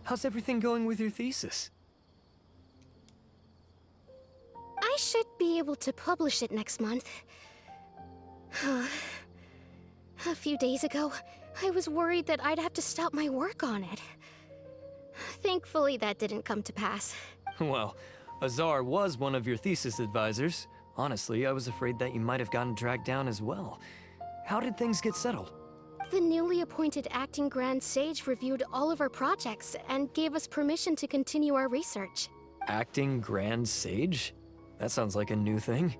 How's everything going with your thesis? I should be able to publish it next month. A few days ago, I was worried that I'd have to stop my work on it. Thankfully, that didn't come to pass. Well, Azar was one of your thesis advisors. Honestly, I was afraid that you might have gotten dragged down as well. How did things get settled? The newly appointed acting Grand Sage reviewed all of our projects and gave us permission to continue our research. Acting Grand Sage? That sounds like a new thing.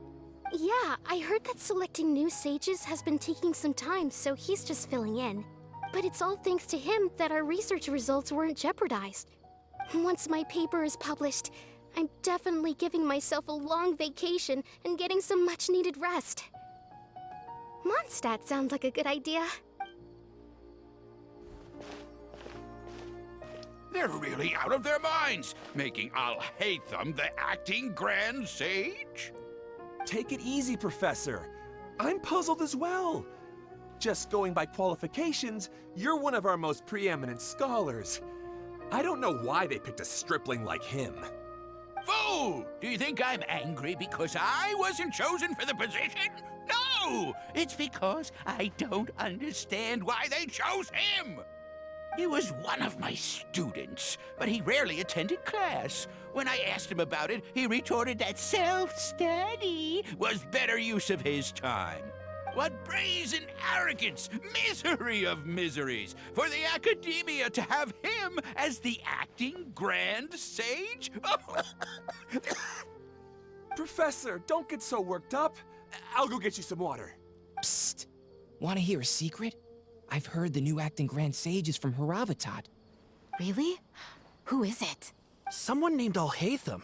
Yeah, I heard that selecting new sages has been taking some time, so he's just filling in. But it's all thanks to him that our research results weren't jeopardized. Once my paper is published, I'm definitely giving myself a long vacation and getting some much-needed rest. Mondstadt sounds like a good idea. They're really out of their minds, making Alhaitham the acting Grand Sage? Take it easy, Professor. I'm puzzled as well. Just going by qualifications, you're one of our most preeminent scholars. I don't know why they picked a stripling like him. Fool! Do you think I'm angry because I wasn't chosen for the position? No! It's because I don't understand why they chose him! He was one of my students, but he rarely attended class. When I asked him about it, he retorted that self-study was better use of his time. What brazen arrogance, misery of miseries, for the Akademiya to have him as the acting Grand Sage? Professor, don't get so worked up. I'll go get you some water. Psst! Want to hear a secret? I've heard the new acting Grand Sage is from Haravatat. Really? Who is it? Someone named Alhaitham.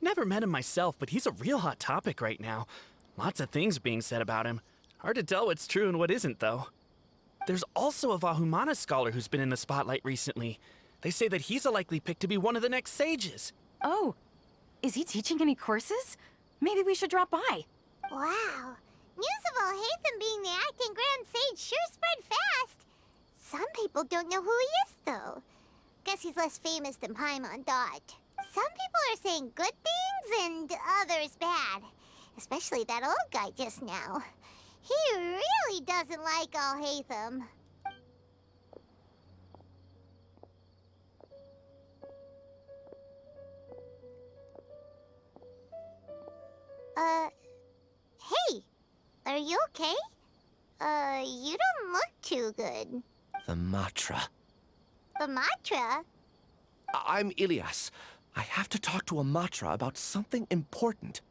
Never met him myself, but he's a real hot topic right now. Lots of things being said about him. Hard to tell what's true and what isn't, though. There's also a Vahumana scholar who's been in the spotlight recently. They say that he's a likely pick to be one of the next sages. Oh, is he teaching any courses? Maybe we should drop by. Wow. News of Alhaitham being the acting Grand Sage sure spread fast. Some people don't know who he is, though. Guess he's less famous than Paimon thought. Some people are saying good things and others bad. Especially that old guy just now. He really doesn't like Alhaitham. Hey! Are you okay? You don't look too good. The matra. The matra? I'm Ilias. I have to talk to a matra about something important.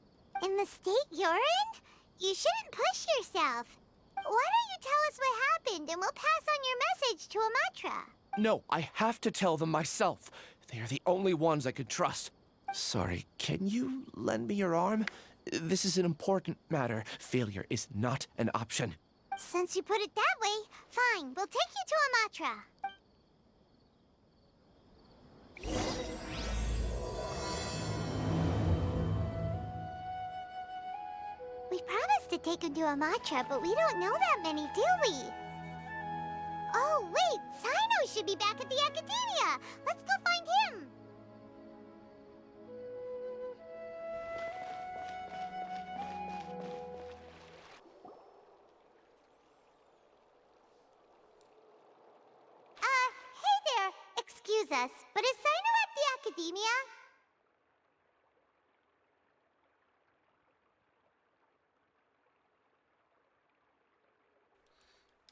In the state you're in? You shouldn't push yourself. Why don't you tell us what happened and we'll pass on your message to a matra? No, I have to tell them myself. They are the only ones I can trust. Sorry, can you lend me your arm? This is an important matter. Failure is not an option. Since you put it that way, fine. We'll take you to a matra. We promised to take him to a matra, but we don't know that many, do we? Oh, wait! Sino should be back at the Akademiya! Let's go find him! Hey there! Excuse us, but is Sino at the Akademiya?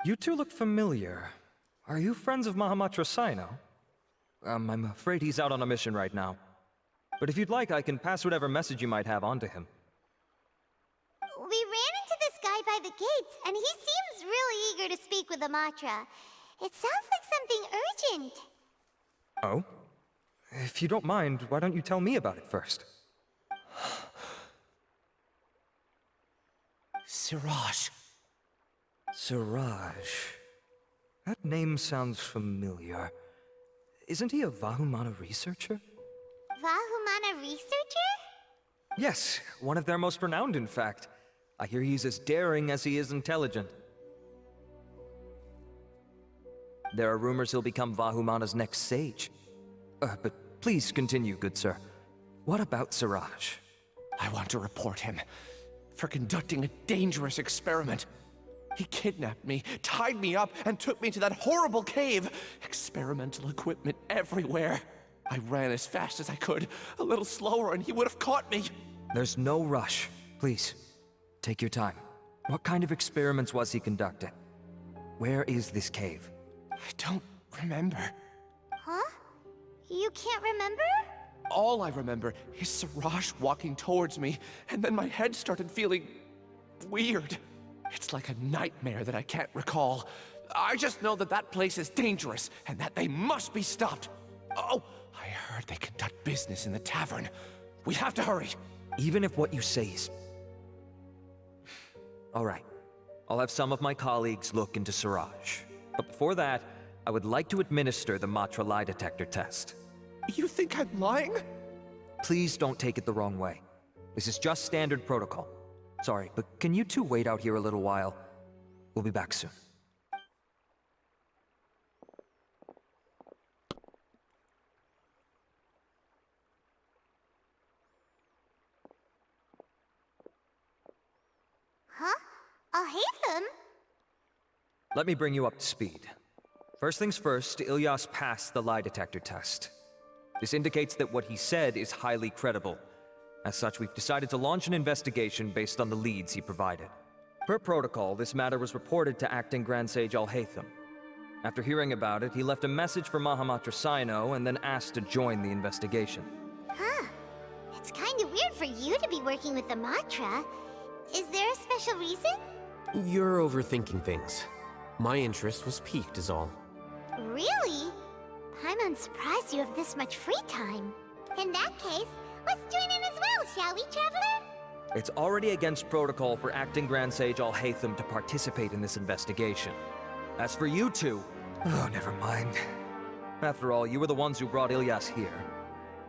You two look familiar. Are you friends of Mahamatra Sino? I'm afraid he's out on a mission right now. But if you'd like, I can pass whatever message you might have on to him. We ran into this guy by the gates, and he seems really eager to speak with the matra. It sounds like something urgent. Oh? If you don't mind, why don't you tell me about it first? Siraj. Siraj. That name sounds familiar. Isn't he a Vahumana researcher? Vahumana researcher? Yes, one of their most renowned, in fact. I hear he's as daring as he is intelligent. There are rumors he'll become Vahumana's next sage. But please continue, good sir. What about Siraj? I want to report him for conducting a dangerous experiment. He kidnapped me, tied me up, and took me to that horrible cave. Experimental equipment everywhere. I ran as fast as I could, a little slower, and he would have caught me. There's no rush. Please, take your time. What kind of experiments was he conducting? Where is this cave? I don't remember. Huh? You can't remember? All I remember is Siraj walking towards me, and then my head started feeling weird. It's like a nightmare that I can't recall. I just know that that place is dangerous, and that they must be stopped. Oh, I heard they conduct business in the tavern. We have to hurry. Even if what you say is... All right. I'll have some of my colleagues look into Siraj. But before that, I would like to administer the matra lie detector test. You think I'm lying? Please don't take it the wrong way. This is just standard protocol. Sorry, but can you two wait out here a little while? We'll be back soon. Huh? Alhaitham? Let me bring you up to speed. First things first, Ilyas passed the lie detector test. This indicates that what he said is highly credible. As such, we've decided to launch an investigation based on the leads he provided. Per protocol, this matter was reported to Acting Grand Sage Alhaitham. After hearing about it, he left a message for Mahamatra Sino and then asked to join the investigation. Huh. It's kind of weird for you to be working with the matra. Is there a special reason? You're overthinking things. My interest was piqued is all. Really? Paimon's surprised you have this much free time. In that case, let's join in as well, shall we, Traveler? It's already against protocol for Acting Grand Sage Alhaitham to participate in this investigation. As for you two... Oh, never mind. After all, you were the ones who brought Ilyas here.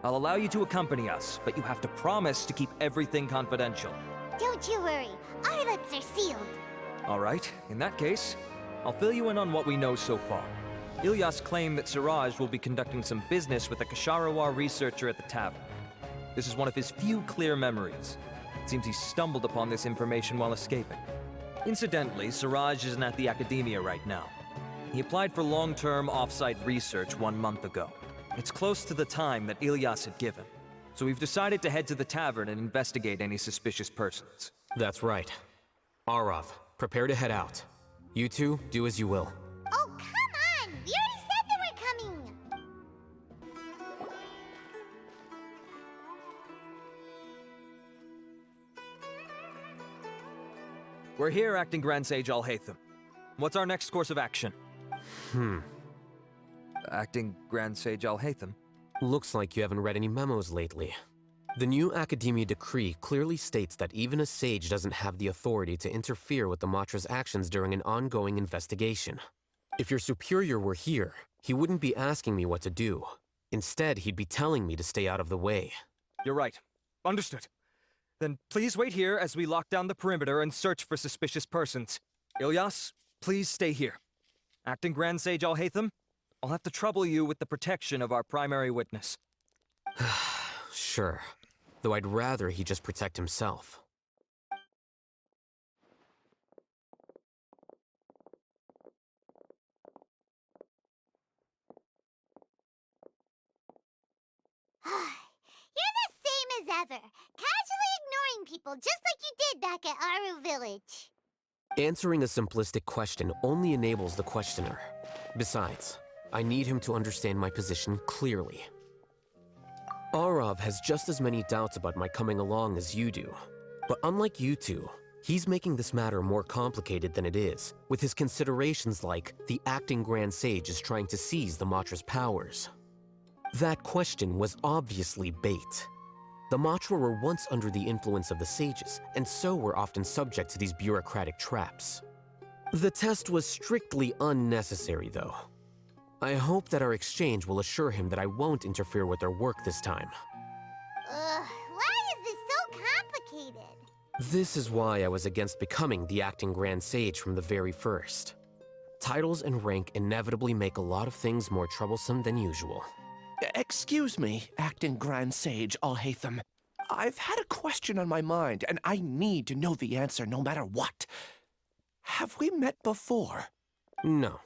I'll allow you to accompany us, but you have to promise to keep everything confidential. Don't you worry. Our lips are sealed. All right, in that case, I'll fill you in on what we know so far. Ilyas claimed that Siraj will be conducting some business with a Kasharawar researcher at the tavern. This is one of his few clear memories. It seems he stumbled upon this information while escaping. Incidentally, Siraj isn't at the Akademiya right now. He applied for long-term off-site research 1 month ago. It's close to the time that Ilyas had given. So we've decided to head to the tavern and investigate any suspicious persons. That's right. Arav, prepare to head out. You two, do as you will. Oh, come on! We already said that we're coming! We're here, Acting Grand Sage Alhaitham. What's our next course of action? Acting Grand Sage Alhaitham? Looks like you haven't read any memos lately. The new Akademiya decree clearly states that even a sage doesn't have the authority to interfere with the matra's actions during an ongoing investigation. If your superior were here, he wouldn't be asking me what to do. Instead, he'd be telling me to stay out of the way. You're right. Understood. Then please wait here as we lock down the perimeter and search for suspicious persons. Ilyas, please stay here. Acting Grand Sage Alhaitham, I'll have to trouble you with the protection of our primary witness. Sure. Though I'd rather he just protect himself. You're the same as ever, casually ignoring people just like you did back at Aru Village. Answering a simplistic question only enables the questioner. Besides, I need him to understand my position clearly. Arav has just as many doubts about my coming along as you do. But unlike you two, he's making this matter more complicated than it is, with his considerations like the Acting Grand Sage is trying to seize the Matra's powers. That question was obviously bait. The Matra were once under the influence of the sages, and so were often subject to these bureaucratic traps. The test was strictly unnecessary, though. I hope that our exchange will assure him that I won't interfere with their work this time. Why is this so complicated? This is why I was against becoming the Acting Grand Sage from the very first. Titles and rank inevitably make a lot of things more troublesome than usual. Excuse me, Acting Grand Sage Alhaitham. I've had a question on my mind, and I need to know the answer no matter what. Have we met before? No.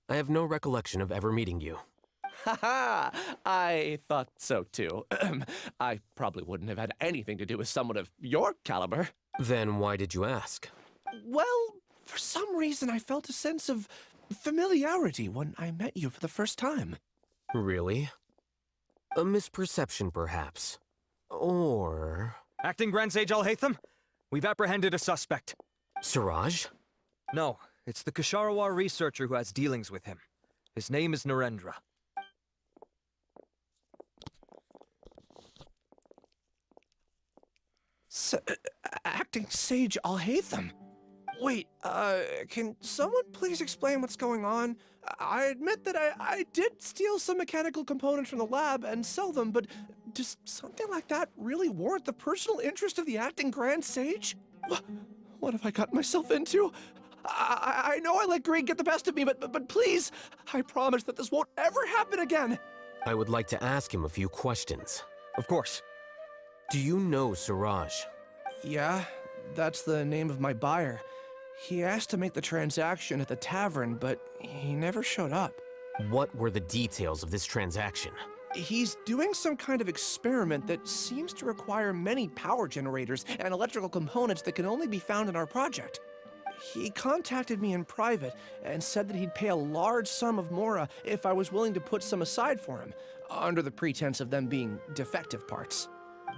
I have no recollection of ever meeting you. Haha! I thought so too. I probably wouldn't have had anything to do with someone of your caliber. Then why did you ask? Well, for some reason I felt a sense of familiarity when I met you for the first time. Really? A misperception, perhaps. Or... Acting Grand Sage Alhaitham, we've apprehended a suspect. Siraj? No, it's the Ksharawar researcher who has dealings with him. His name is Narendra. Acting Sage Alhaitham? Wait, can someone please explain what's going on? I admit that I did steal some mechanical components from the lab and sell them, but does something like that really warrant the personal interest of the Acting Grand Sage? What have I gotten myself into? I know I let greed get the best of me, but please, I promise that this won't ever happen again. I would like to ask him a few questions. Of course. Do you know Siraj? Yeah, that's the name of my buyer. He asked to make the transaction at the tavern, but he never showed up. What were the details of this transaction? He's doing some kind of experiment that seems to require many power generators and electrical components that can only be found in our project. He contacted me in private and said that he'd pay a large sum of mora if I was willing to put some aside for him, under the pretense of them being defective parts.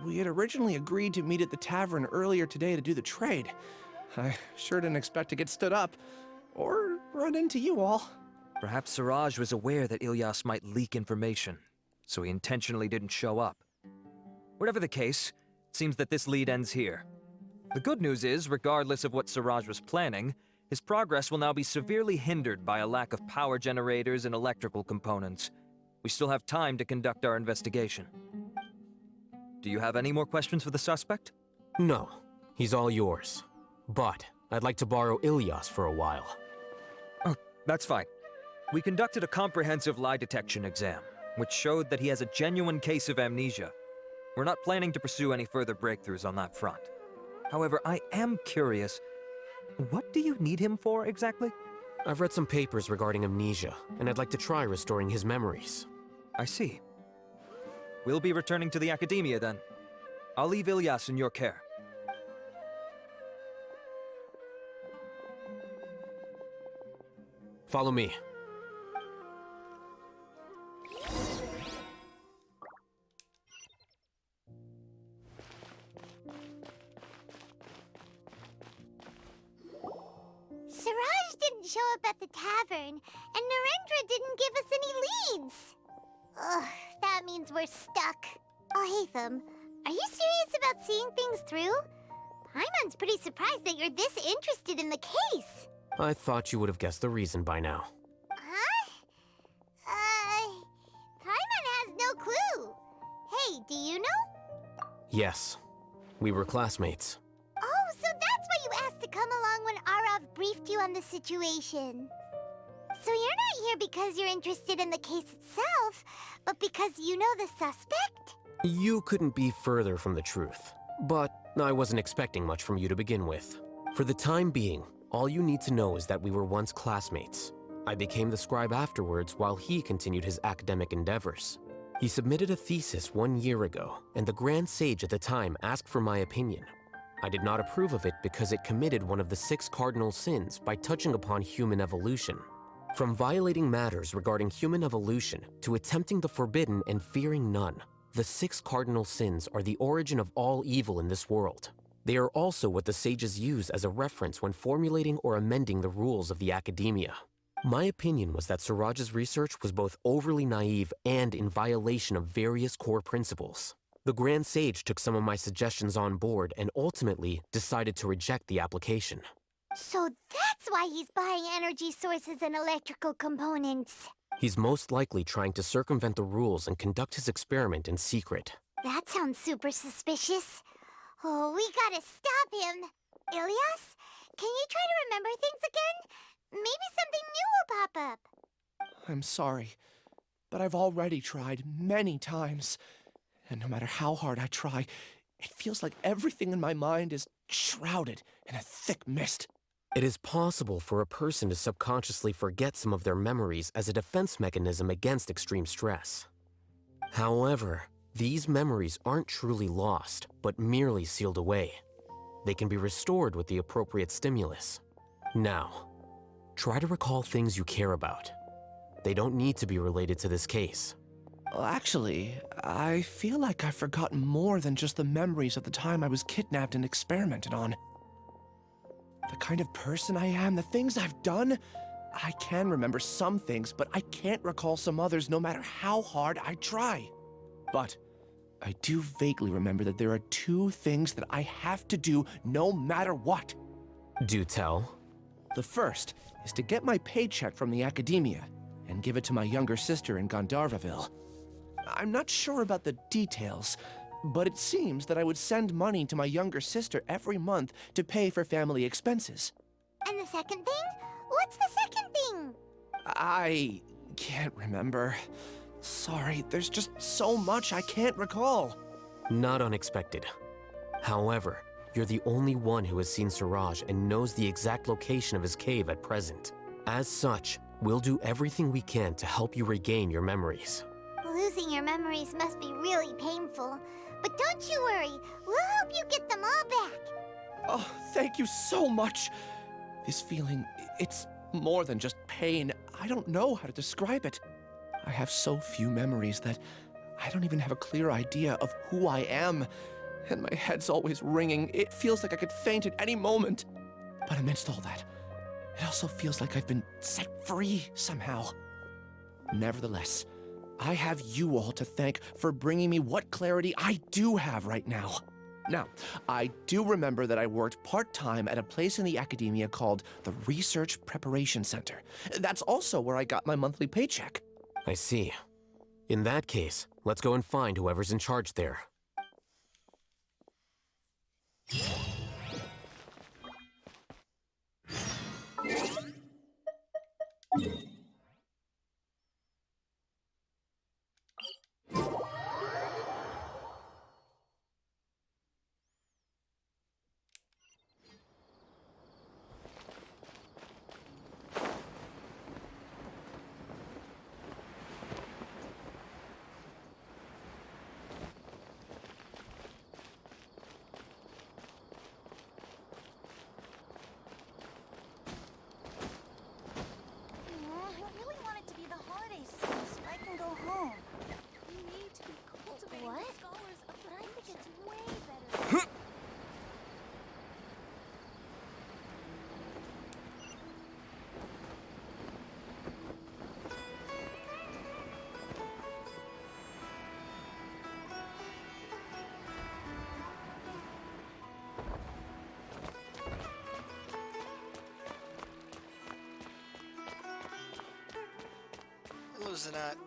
We had originally agreed to meet at the tavern earlier today to do the trade. I sure didn't expect to get stood up, or run into you all. Perhaps Siraj was aware that Ilyas might leak information, so he intentionally didn't show up. Whatever the case, it seems that this lead ends here. The good news is, regardless of what Siraj was planning, his progress will now be severely hindered by a lack of power generators and electrical components. We still have time to conduct our investigation. Do you have any more questions for the suspect? No. He's all yours. But I'd like to borrow Ilyas for a while. Oh, that's fine. We conducted a comprehensive lie detection exam, which showed that he has a genuine case of amnesia. We're not planning to pursue any further breakthroughs on that front. However, I am curious, what do you need him for exactly? I've read some papers regarding amnesia, and I'd like to try restoring his memories. I see. We'll be returning to the Akademiya then. I'll leave Ilyas in your care. Follow me. Siraj didn't show up at the tavern, and Narendra didn't give us any leads. Ugh, that means we're stuck. Alhaitham, are you serious about seeing things through? Paimon's pretty surprised that you're this interested in the case. I thought you would have guessed the reason by now. Huh? Paimon has no clue. Hey, do you know? Yes. We were classmates. Oh, so that's why you asked to come along when Arav briefed you on the situation. So you're not here because you're interested in the case itself, but because you know the suspect? You couldn't be further from the truth. But I wasn't expecting much from you to begin with. For the time being, all you need to know is that we were once classmates. I became the scribe afterwards while he continued his academic endeavors. He submitted a thesis 1 year ago, and the Grand Sage at the time asked for my opinion. I did not approve of it because it committed one of the 6 cardinal sins by touching upon human evolution. From violating matters regarding human evolution to attempting the forbidden and fearing none, the 6 cardinal sins are the origin of all evil in this world. They are also what the sages use as a reference when formulating or amending the rules of the Akademiya. My opinion was that Siraj's research was both overly naive and in violation of various core principles. The Grand Sage took some of my suggestions on board and ultimately decided to reject the application. So that's why he's buying energy sources and electrical components. He's most likely trying to circumvent the rules and conduct his experiment in secret. That sounds super suspicious. Oh, we gotta stop him. Ilyas, can you try to remember things again? Maybe something new will pop up. I'm sorry, but I've already tried many times. And no matter how hard I try, it feels like everything in my mind is shrouded in a thick mist. It is possible for a person to subconsciously forget some of their memories as a defense mechanism against extreme stress. However, these memories aren't truly lost, but merely sealed away. They can be restored with the appropriate stimulus. Now, try to recall things you care about. They don't need to be related to this case. Well, actually, I feel like I've forgotten more than just the memories of the time I was kidnapped and experimented on. The kind of person I am, the things I've done, I can remember some things, but I can't recall some others no matter how hard I try. But I do vaguely remember that there are 2 things that I have to do no matter what. Do tell. The first is to get my paycheck from the Akademiya and give it to my younger sister in Gandharvaville. I'm not sure about the details, but it seems that I would send money to my younger sister every month to pay for family expenses. And the second thing? What's the second thing? I can't remember. Sorry, there's just so much I can't recall. Not unexpected. However, you're the only one who has seen Siraj and knows the exact location of his cave at present. As such, we'll do everything we can to help you regain your memories. Losing your memories must be really painful. But don't you worry, we'll help you get them all back. Oh, thank you so much. This feeling, it's more than just pain. I don't know how to describe it. I have so few memories that I don't even have a clear idea of who I am. And my head's always ringing. It feels like I could faint at any moment. But amidst all that, it also feels like I've been set free somehow. Nevertheless, I have you all to thank for bringing me what clarity I do have right now. Now, I do remember that I worked part-time at a place in the Akademiya called the Research Preparation Center. That's also where I got my monthly paycheck. I see. In that case, let's go and find whoever's in charge there. I really want it to be the holidays soon so I can go home. We need to be cultivating the scholars, but I think it's way better. Losing that.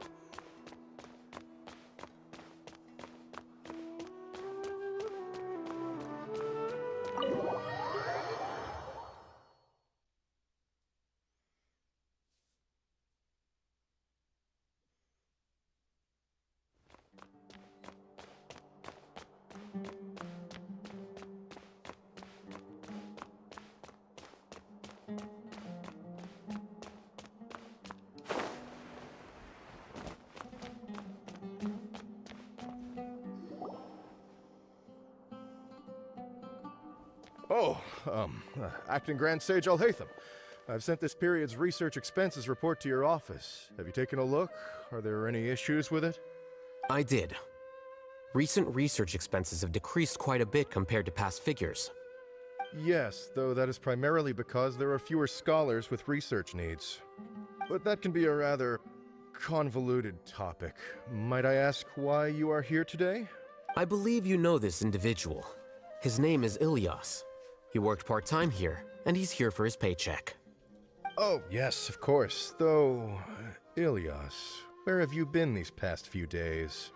Oh, Acting Grand Sage Alhaitham. I've sent this period's research expenses report to your office. Have you taken a look? Are there any issues with it? I did. Recent research expenses have decreased quite a bit compared to past figures. Yes, though that is primarily because there are fewer scholars with research needs. But that can be a rather convoluted topic. Might I ask why you are here today? I believe you know this individual. His name is Ilyas. He worked part-time here, and he's here for his paycheck. Oh, yes, of course. Though, Ilyas, where have you been these past few days?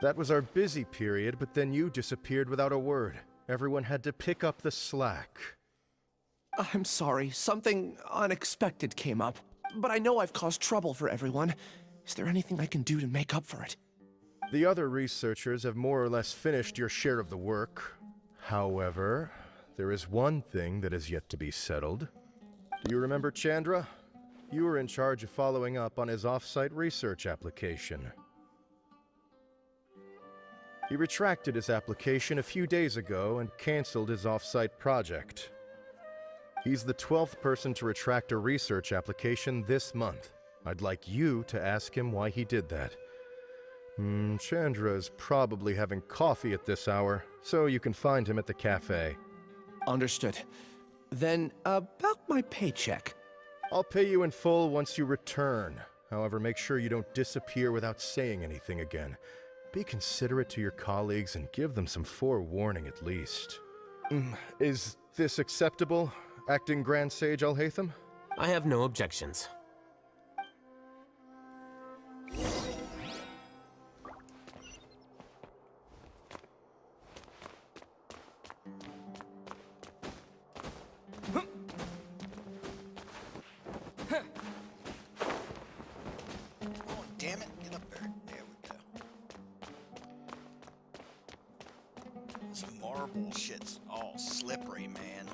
That was our busy period, but then you disappeared without a word. Everyone had to pick up the slack. I'm sorry, something unexpected came up. But I know I've caused trouble for everyone. Is there anything I can do to make up for it? The other researchers have more or less finished your share of the work. However, there is one thing that is yet to be settled. Do you remember Chandra? You were in charge of following up on his off-site research application. He retracted his application a few days ago and canceled his off-site project. He's the 12th person to retract a research application this month. I'd like you to ask him why he did that. Chandra is probably having coffee at this hour, so you can find him at the cafe. Understood. Then, about my paycheck. I'll pay you in full once you return. However, make sure you don't disappear without saying anything again. Be considerate to your colleagues and give them some forewarning at least. Is this acceptable, Acting Grand Sage Alhaitham? I have no objections. Oh, damn it. Get up there. There we go. This marble shit's all slippery, man.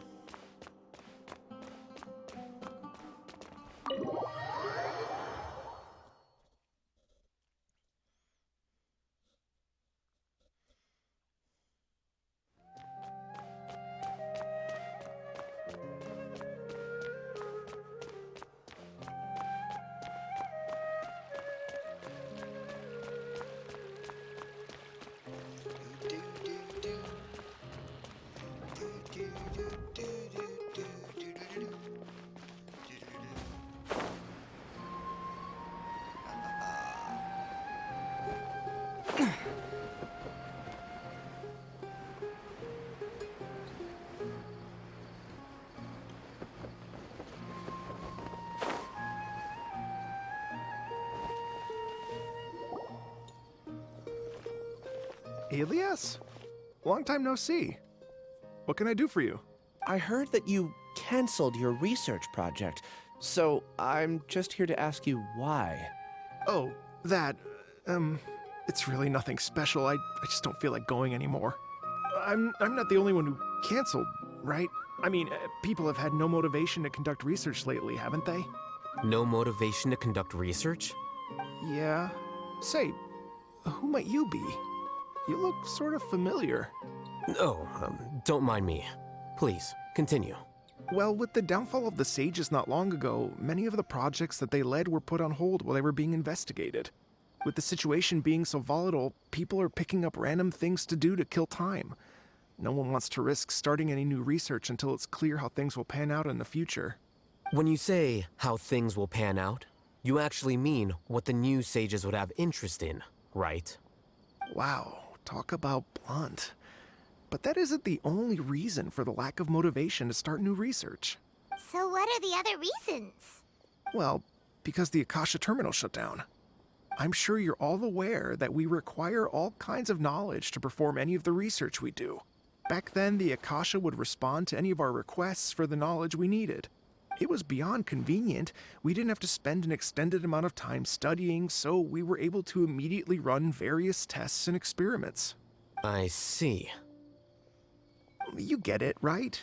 Elias? Long time no see. What can I do for you? I heard that you canceled your research project, so I'm just here to ask you why. Oh, that, it's really nothing special. I just don't feel like going anymore. I'm not the only one who canceled, right? I mean, people have had no motivation to conduct research lately, haven't they? No motivation to conduct research? Yeah. Say, who might you be? You look sort of familiar. Oh, don't mind me. Please, continue. Well, with the downfall of the sages not long ago, many of the projects that they led were put on hold while they were being investigated. With the situation being so volatile, people are picking up random things to do to kill time. No one wants to risk starting any new research until it's clear how things will pan out in the future. When you say how things will pan out, you actually mean what the new sages would have interest in, right? Wow, talk about blunt. But that isn't the only reason for the lack of motivation to start new research. So what are the other reasons? Well, because the Akasha terminal shut down. I'm sure you're all aware that we require all kinds of knowledge to perform any of the research we do. Back then, the Akasha would respond to any of our requests for the knowledge we needed. It was beyond convenient. We didn't have to spend an extended amount of time studying, so we were able to immediately run various tests and experiments. I see. You get it, right?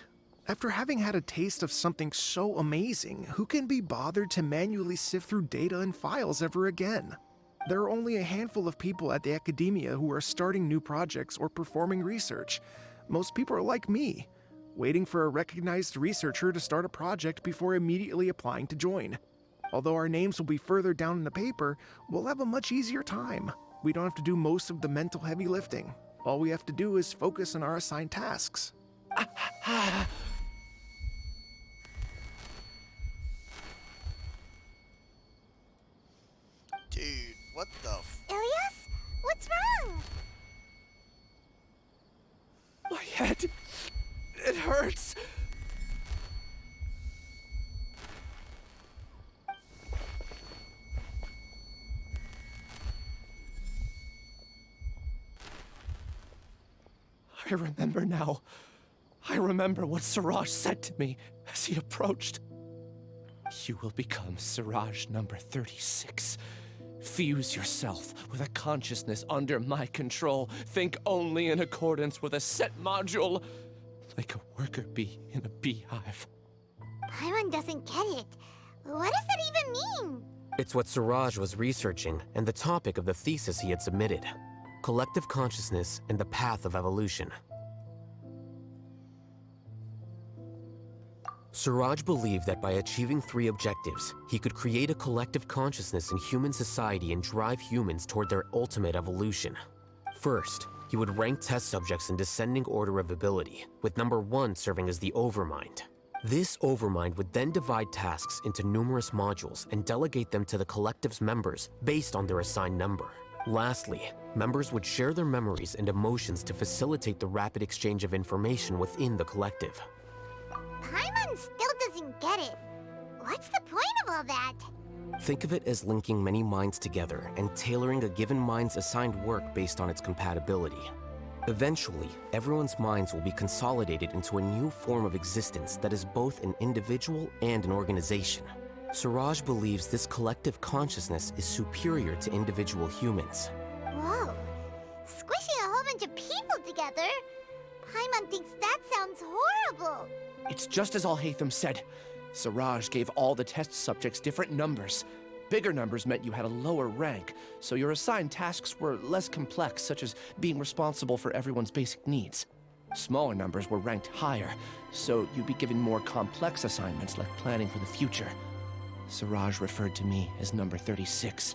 After having had a taste of something so amazing, who can be bothered to manually sift through data and files ever again? There are only a handful of people at the Akademiya who are starting new projects or performing research. Most people are like me, waiting for a recognized researcher to start a project before immediately applying to join. Although our names will be further down in the paper, we'll have a much easier time. We don't have to do most of the mental heavy lifting. All we have to do is focus on our assigned tasks. Dude, what the Ilias? What's wrong? My head, it hurts. I remember now. I remember what Siraj said to me as he approached. You will become Siraj number 36. Fuse yourself with a consciousness under my control. Think only in accordance with a set module, like a worker bee in a beehive. Paimon doesn't get it. What does that even mean? It's what Suraj was researching and the topic of the thesis he had submitted. Collective consciousness and the path of evolution. Suraj believed that by achieving 3 objectives, he could create a collective consciousness in human society and drive humans toward their ultimate evolution. First, he would rank test subjects in descending order of ability, with number 1 serving as the overmind. This overmind would then divide tasks into numerous modules and delegate them to the collective's members based on their assigned number. Lastly, members would share their memories and emotions to facilitate the rapid exchange of information within the collective. Paimon still doesn't get it. What's the point of all that? Think of it as linking many minds together and tailoring a given mind's assigned work based on its compatibility. Eventually, everyone's minds will be consolidated into a new form of existence that is both an individual and an organization. Suraj believes this collective consciousness is superior to individual humans. Whoa. Squishing a whole bunch of people together? Paimon thinks that sounds horrible. It's just as Alhaitham said. Suraj gave all the test subjects different numbers. Bigger numbers meant you had a lower rank, so your assigned tasks were less complex, such as being responsible for everyone's basic needs. Smaller numbers were ranked higher, so you'd be given more complex assignments like planning for the future. Suraj referred to me as number 36,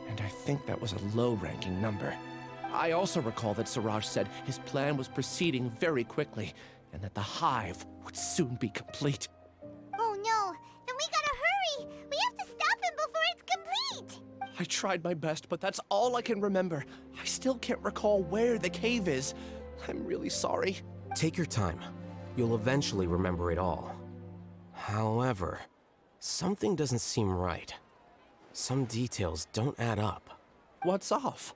and I think that was a low-ranking number. I also recall that Suraj said his plan was proceeding very quickly, and that the hive would soon be complete. Oh no, then we gotta hurry! We have to stop him before it's complete! I tried my best, but that's all I can remember. I still can't recall where the cave is. I'm really sorry. Take your time. You'll eventually remember it all. However, something doesn't seem right. Some details don't add up. What's off?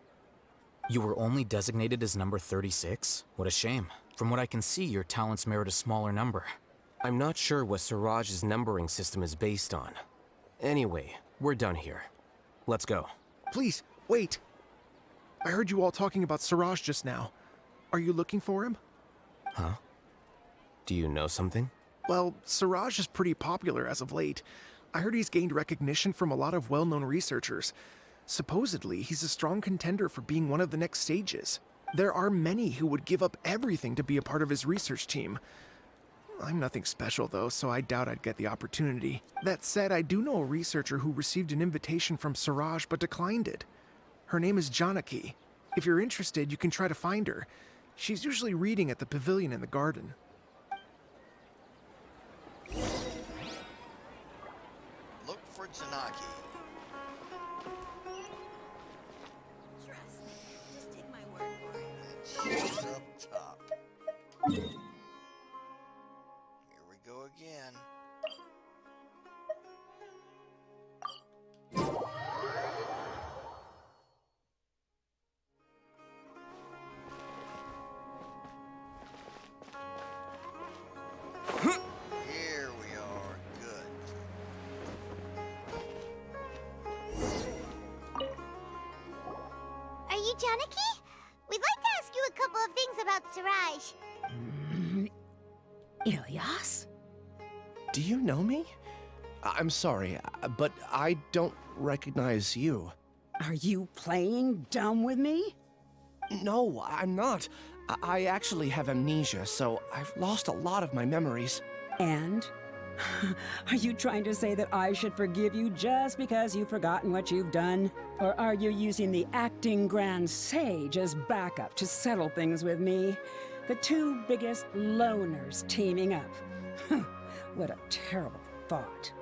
You were only designated as number 36? What a shame. From what I can see, your talents merit a smaller number. I'm not sure what Suraj's numbering system is based on. Anyway, we're done here. Let's go. Please, wait. I heard you all talking about Suraj just now. Are you looking for him? Huh? Do you know something? Well, Suraj is pretty popular as of late. I heard he's gained recognition from a lot of well-known researchers. Supposedly, he's a strong contender for being one of the next sages. There are many who would give up everything to be a part of his research team. I'm nothing special though, so I doubt I'd get the opportunity. That said, I do know a researcher who received an invitation from Suraj but declined it. Her name is Janaki. If you're interested, you can try to find her. She's usually reading at the pavilion in the garden. Look for Janaki. Trust me. Just take my word for it. And she's up top. Here we go again. Here we are. Good. Are you Janaki? We'd like to ask you a couple of things about Suraj. Ilyas? Do you know me? I'm sorry, but I don't recognize you. Are you playing dumb with me? No, I'm not. I actually have amnesia, so I've lost a lot of my memories. And? Are you trying to say that I should forgive you just because you've forgotten what you've done? Or are you using the acting grand sage as backup to settle things with me? The two biggest loners teaming up. What a terrible thought.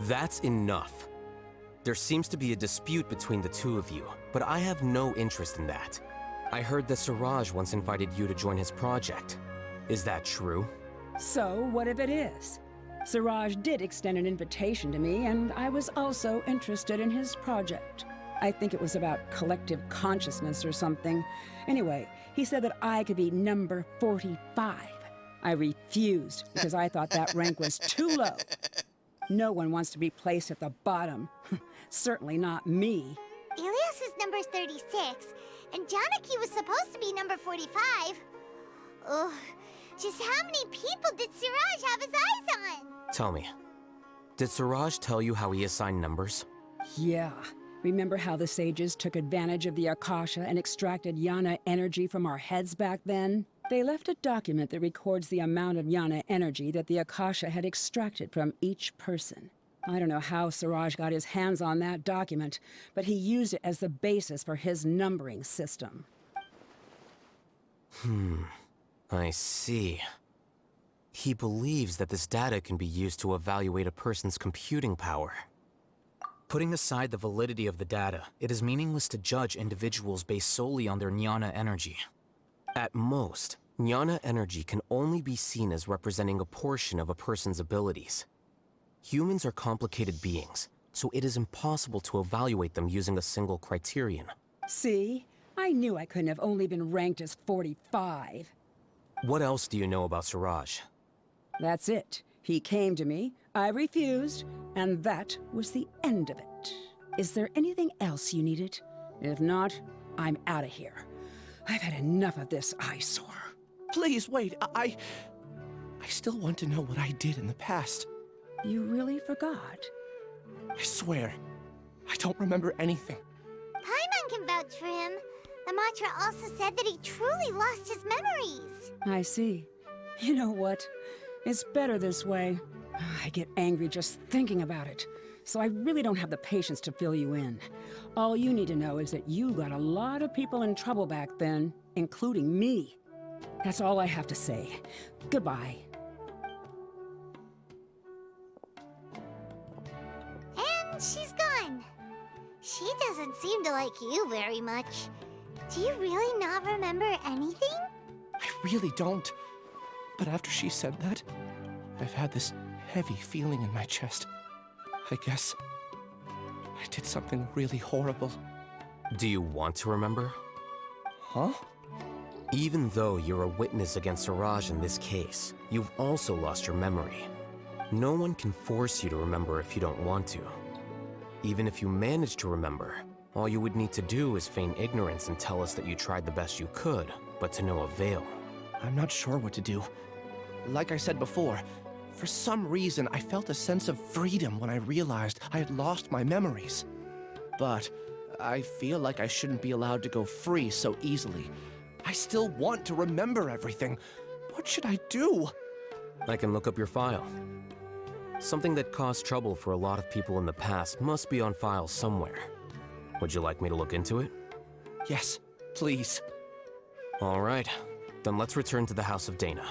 That's enough. There seems to be a dispute between the two of you, but I have no interest in that. I heard that Suraj once invited you to join his project. Is that true? So, what if it is? Siraj did extend an invitation to me, and I was also interested in his project. I think it was about collective consciousness or something. Anyway, he said that I could be number 45. I refused because I thought that rank was too low. No one wants to be placed at the bottom. Certainly not me. Ilias is number 36, and Janaki was supposed to be number 45. Ugh, just how many people did Siraj have his eyes on? Tell me, did Siraj tell you how he assigned numbers? Yeah. Remember how the sages took advantage of the Akasha and extracted Yana energy from our heads back then? They left a document that records the amount of Yana energy that the Akasha had extracted from each person. I don't know how Siraj got his hands on that document, but he used it as the basis for his numbering system. I see. He believes that this data can be used to evaluate a person's computing power. Putting aside the validity of the data, it is meaningless to judge individuals based solely on their jnana energy. At most, jnana energy can only be seen as representing a portion of a person's abilities. Humans are complicated beings, so it is impossible to evaluate them using a single criterion. See? I knew I couldn't have only been ranked as 45. What else do you know about Siraj? That's it. He came to me, I refused, and that was the end of it. Is there anything else you needed? If not, I'm out of here. I've had enough of this eyesore. Please, wait. I still want to know what I did in the past. You really forgot? I swear, I don't remember anything. Paimon can vouch for him. The matra also said that he truly lost his memories. I see. You know what? It's better this way. I get angry just thinking about it, so I really don't have the patience to fill you in. All you need to know is that you got a lot of people in trouble back then, including me. That's all I have to say. Goodbye. And she's gone. She doesn't seem to like you very much. Do you really not remember anything? I really don't. But after she said that, I've had this heavy feeling in my chest. I guess I did something really horrible. Do you want to remember? Huh? Even though you're a witness against Siraj in this case, you've also lost your memory. No one can force you to remember if you don't want to. Even if you manage to remember, all you would need to do is feign ignorance and tell us that you tried the best you could, but to no avail. I'm not sure what to do. Like I said before, for some reason I felt a sense of freedom when I realized I had lost my memories. But I feel like I shouldn't be allowed to go free so easily. I still want to remember everything. What should I do? I can look up your file. Something that caused trouble for a lot of people in the past must be on file somewhere. Would you like me to look into it? Yes, please. All right, then let's return to the House of Dana.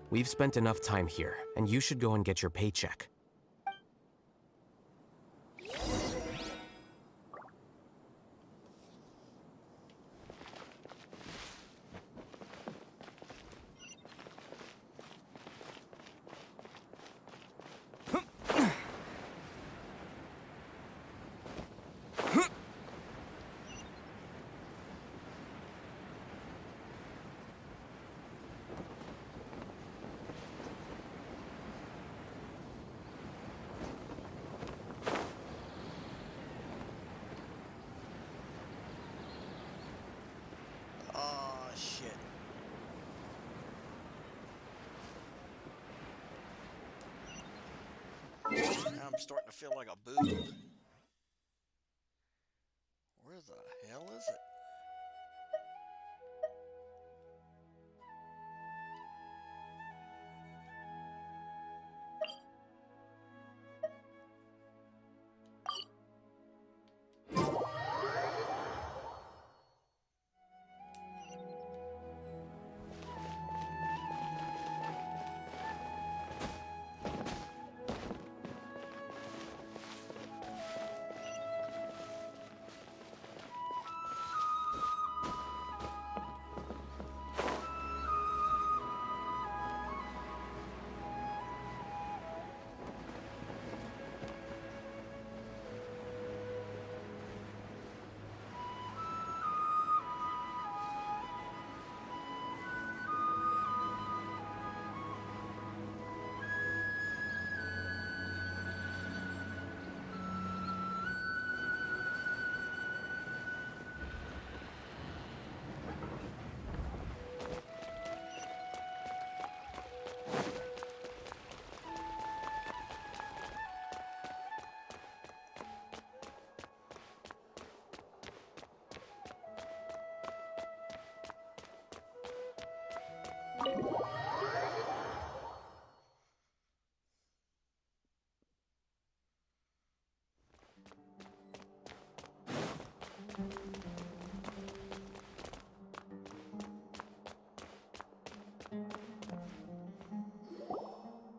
We've spent enough time here, and you should go and get your paycheck. Now I'm starting to feel like a boob. Where the hell is it?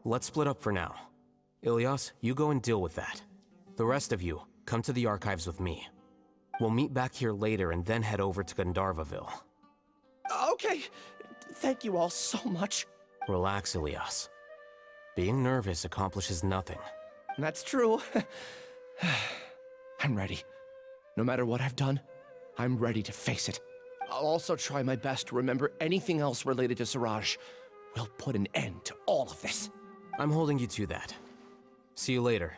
Let's split up for now. Ilyas, you go and deal with that. The rest of you, come to the archives with me. We'll meet back here later and then head over to Gandharvaville. Okay. Thank you all so much. Relax, Ilyas. Being nervous accomplishes nothing. That's true. I'm ready. No matter what I've done, I'm ready to face it. I'll also try my best to remember anything else related to Suraj. We'll put an end to all of this. I'm holding you to that. See you later.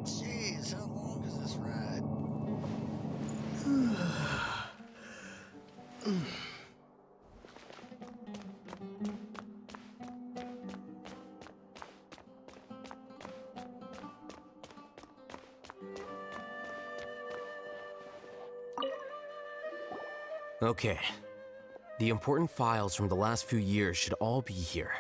Jeez, how long is this ride? Okay. The important files from the last few years should all be here.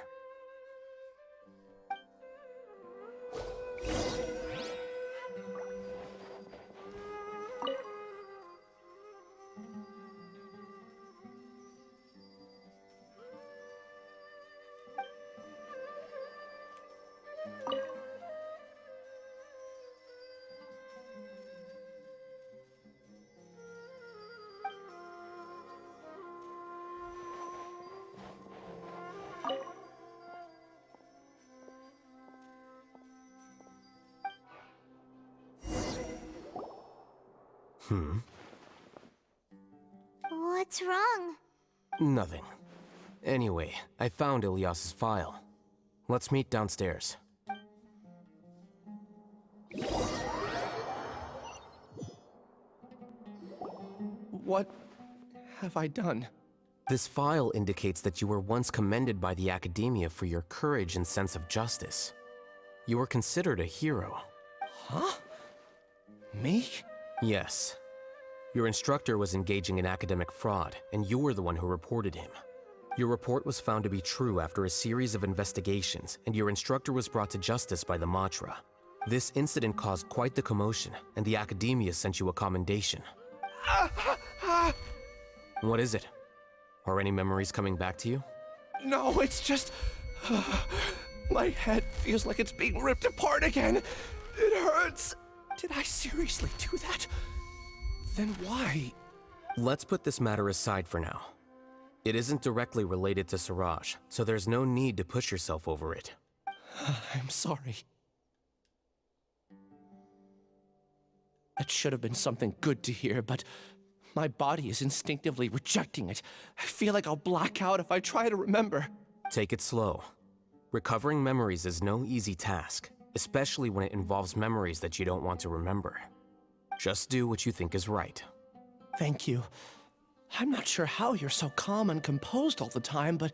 What's wrong? Nothing. Anyway, I found Ilyas's file. Let's meet downstairs. What have I done? This file indicates that you were once commended by the Akademiya for your courage and sense of justice. You were considered a hero. Huh? Me? Yes. Your instructor was engaging in academic fraud, and you were the one who reported him. Your report was found to be true after a series of investigations, and your instructor was brought to justice by the matra. This incident caused quite the commotion, and the Akademiya sent you a commendation. What is it? Are any memories coming back to you? No, it's just... my head feels like it's being ripped apart again. It hurts. Did I seriously do that? Then why? Let's put this matter aside for now. It isn't directly related to Suraj, so there's no need to push yourself over it. I'm sorry. That should have been something good to hear, but my body is instinctively rejecting it. I feel like I'll black out if I try to remember. Take it slow. Recovering memories is no easy task, especially when it involves memories that you don't want to remember. Just do what you think is right. Thank you. I'm not sure how you're so calm and composed all the time, but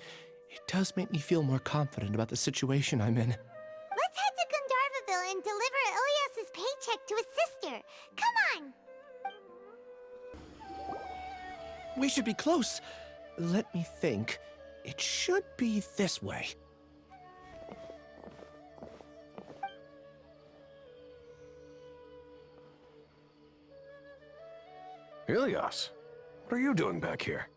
it does make me feel more confident about the situation I'm in. Let's head to Gandharvaville and deliver Ilyas's paycheck to his sister. Come on! We should be close. Let me think. It should be this way. Ilyas, what are you doing back here?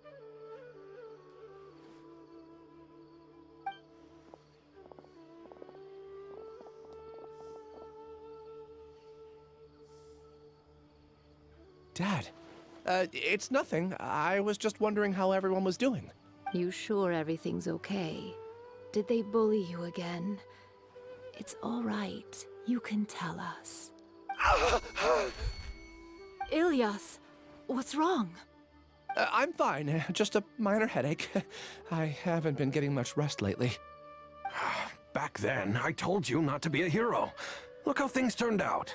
Dad, it's nothing. I was just wondering how everyone was doing. You sure everything's okay? Did they bully you again? It's all right. You can tell us. Ilyas, what's wrong? I'm fine. Just a minor headache. I haven't been getting much rest lately. Back then, I told you not to be a hero. Look how things turned out.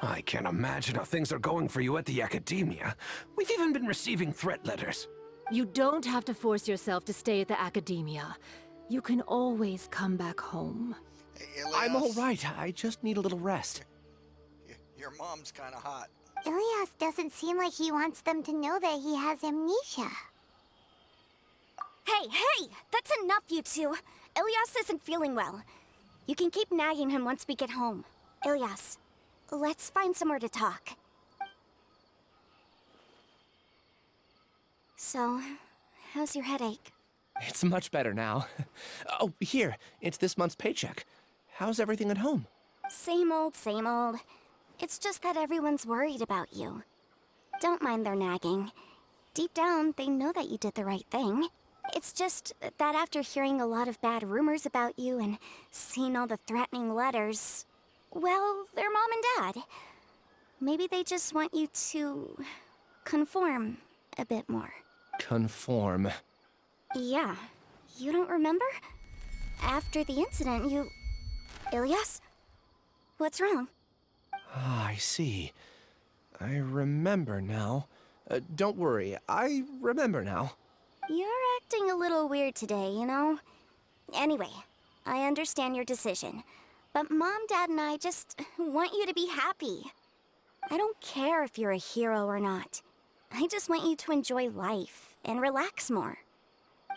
I can't imagine how things are going for you at the Akademiya. We've even been receiving threat letters. You don't have to force yourself to stay at the Akademiya. You can always come back home. Hey, Ilias, I'm all right. I just need a little rest. your mom's kind of hot. Ilias doesn't seem like he wants them to know that he has amnesia. Hey! That's enough, you two. Ilias isn't feeling well. You can keep nagging him once we get home. Ilias, let's find somewhere to talk. So, how's your headache? It's much better now. Oh, here. It's this month's paycheck. How's everything at home? Same old, same old. It's just that everyone's worried about you. Don't mind their nagging. Deep down, they know that you did the right thing. It's just that after hearing a lot of bad rumors about you and seeing all the threatening letters, well, they're mom and dad. Maybe they just want you to conform a bit more. Conform. Yeah. You don't remember? After the incident, you... Ilias? What's wrong? Ah, I see. I remember now. Don't worry, I remember now. You're acting a little weird today, you know? Anyway, I understand your decision. But Mom, Dad, and I just want you to be happy. I don't care if you're a hero or not. I just want you to enjoy life and relax more.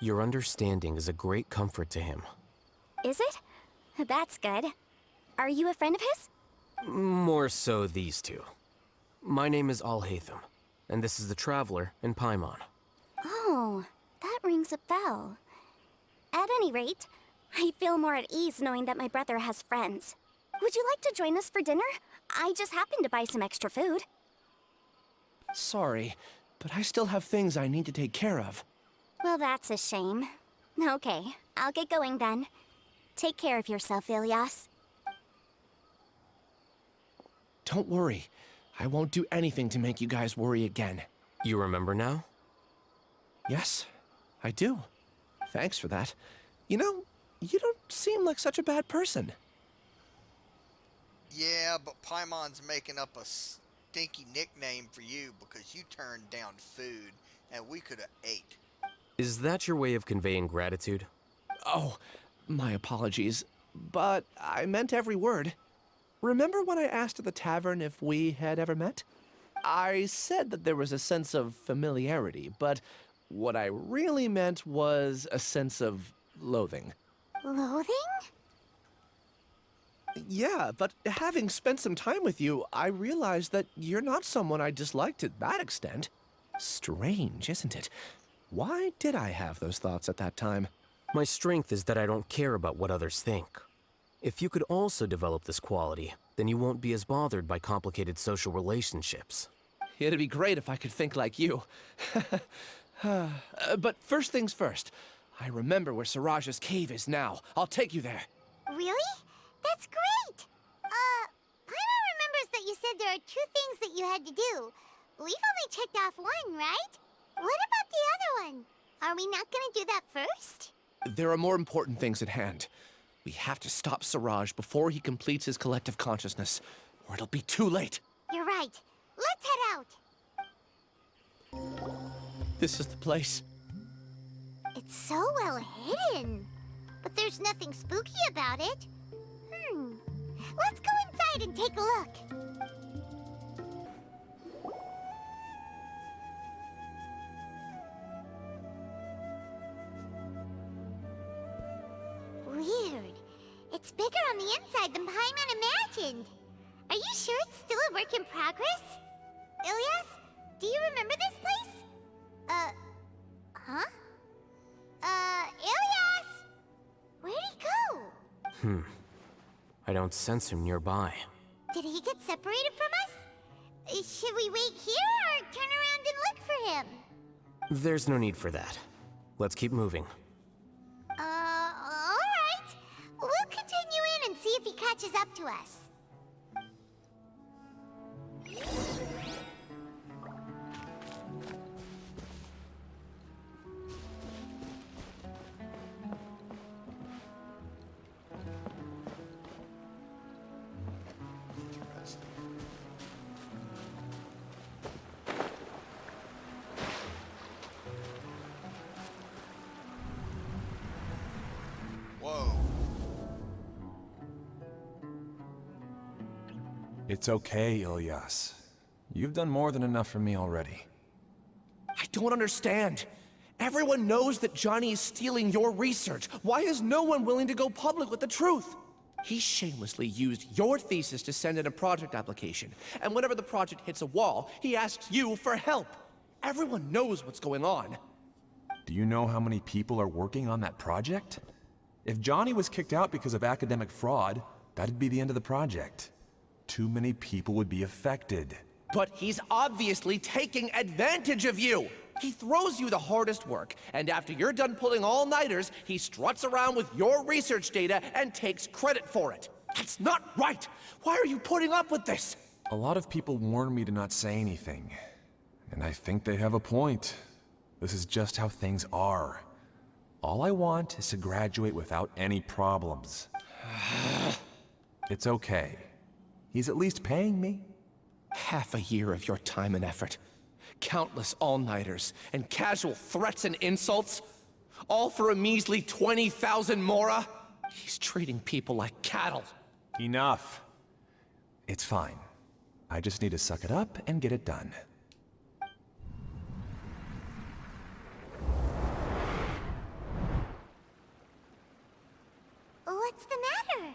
Your understanding is a great comfort to him. Is it? That's good. Are you a friend of his? More so these two. My name is Alhaitham, and this is the Traveler and Paimon. Oh, that rings a bell. At any rate, I feel more at ease knowing that my brother has friends. Would you like to join us for dinner? I just happened to buy some extra food. Sorry, but I still have things I need to take care of. Well, that's a shame. Okay, I'll get going then. Take care of yourself, Ilias. Don't worry. I won't do anything to make you guys worry again. You remember now? Yes, I do. Thanks for that. You know, you don't seem like such a bad person. Yeah, but Paimon's making up a stinky nickname for you because you turned down food and we could have ate. Is that your way of conveying gratitude? Oh, my apologies, but I meant every word. Remember when I asked at the tavern if we had ever met? I said that there was a sense of familiarity, but what I really meant was a sense of loathing. Loathing? Yeah, but having spent some time with you, I realized that you're not someone I disliked to that extent. Strange, isn't it? Why did I have those thoughts at that time? My strength is that I don't care about what others think. If you could also develop this quality, then you won't be as bothered by complicated social relationships. It'd be great if I could think like you. But first things first. I remember where Siraj's cave is now. I'll take you there. Really? That's great! Paimon remembers that you said there are 2 things that you had to do. We've only checked off 1, right? What about the other one? Are we not gonna do that first? There are more important things at hand. We have to stop Siraj before he completes his collective consciousness, or it'll be too late. You're right. Let's head out. This is the place. It's so well hidden. But there's nothing spooky about it. Let's go inside and take a look. Weird. It's bigger on the inside than Paimon imagined. Are you sure it's still a work in progress? Ilias, do you remember this place? Huh? Ilias! Where'd he go? I don't sense him nearby. Did he get separated from us? Should we wait here or turn around and look for him? There's no need for that. Let's keep moving. Alright. We'll continue in and see if he catches up to us. It's okay, Ilyas. You've done more than enough for me already. I don't understand. Everyone knows that Johnny is stealing your research. Why is no one willing to go public with the truth? He shamelessly used your thesis to send in a project application, and whenever the project hits a wall, he asks you for help. Everyone knows what's going on. Do you know how many people are working on that project? If Johnny was kicked out because of academic fraud, that'd be the end of the project. Too many people would be affected. But he's obviously taking advantage of you! He throws you the hardest work, and after you're done pulling all-nighters, he struts around with your research data and takes credit for it. That's not right! Why are you putting up with this? A lot of people warn me to not say anything. And I think they have a point. This is just how things are. All I want is to graduate without any problems. It's okay. He's at least paying me. Half a year of your time and effort. Countless all-nighters, and casual threats and insults. All for a measly 20,000 mora? He's treating people like cattle. Enough. It's fine. I just need to suck it up and get it done. What's the matter?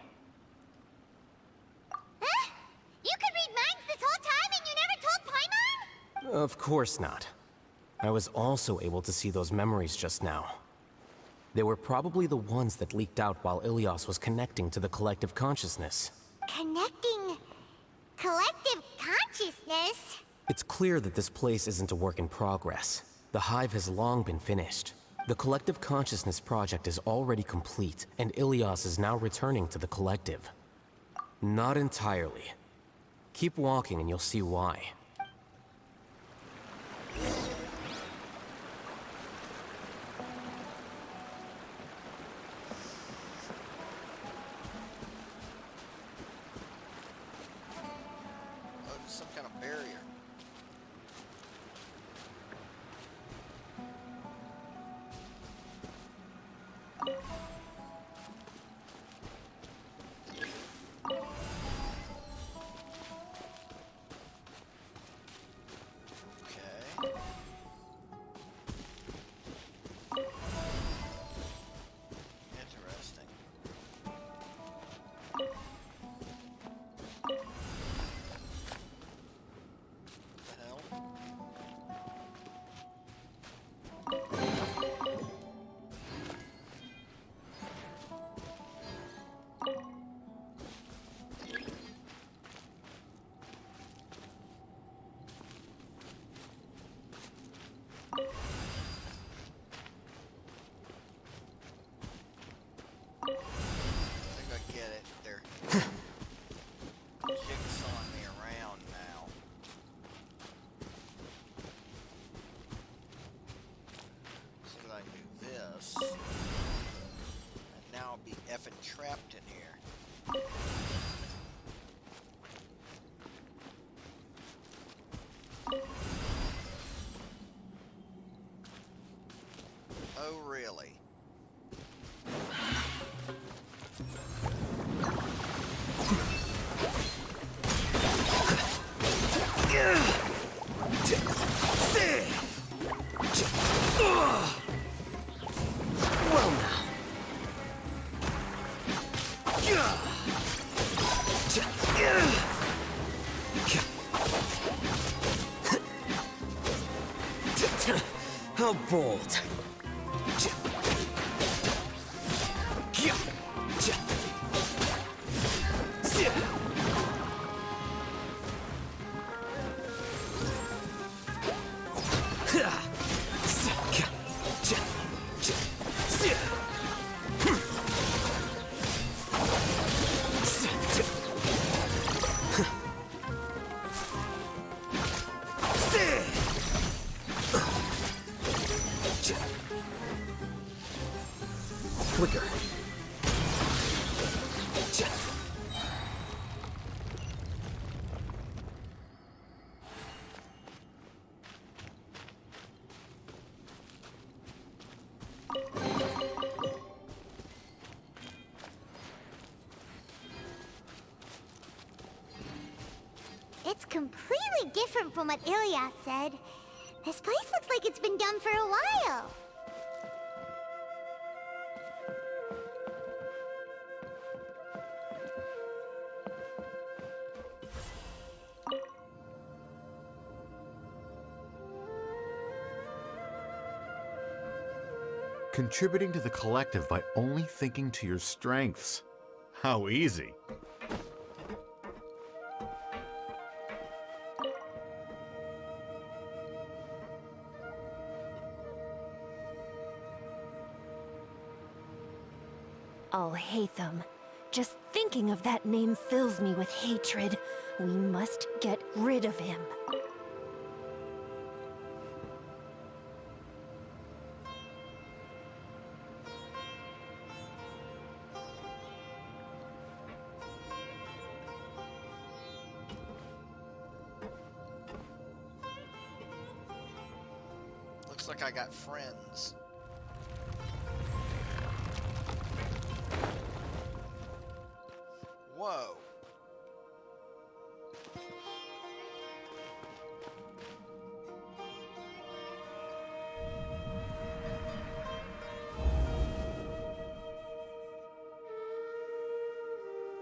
Huh? You could read minds this whole time and you never told Paimon? Of course not. I was also able to see those memories just now. They were probably the ones that leaked out while Ilyas was connecting to the collective consciousness. Connecting collective consciousness? It's clear that this place isn't a work in progress. The hive has long been finished. The collective consciousness project is already complete, and Ilyas is now returning to the collective. Not entirely. Keep walking and you'll see why. Oh, some kind of barrier. Trapped in here. Oh, really? Well now. How bold. Flicker. completely different from what Ilyas said. This place looks like it's been done for a while. Contributing to the collective by only thinking to your strengths. How easy. Alhaitham. Just thinking of that name fills me with hatred. We must get rid of him. Looks like I got friends. Whoa.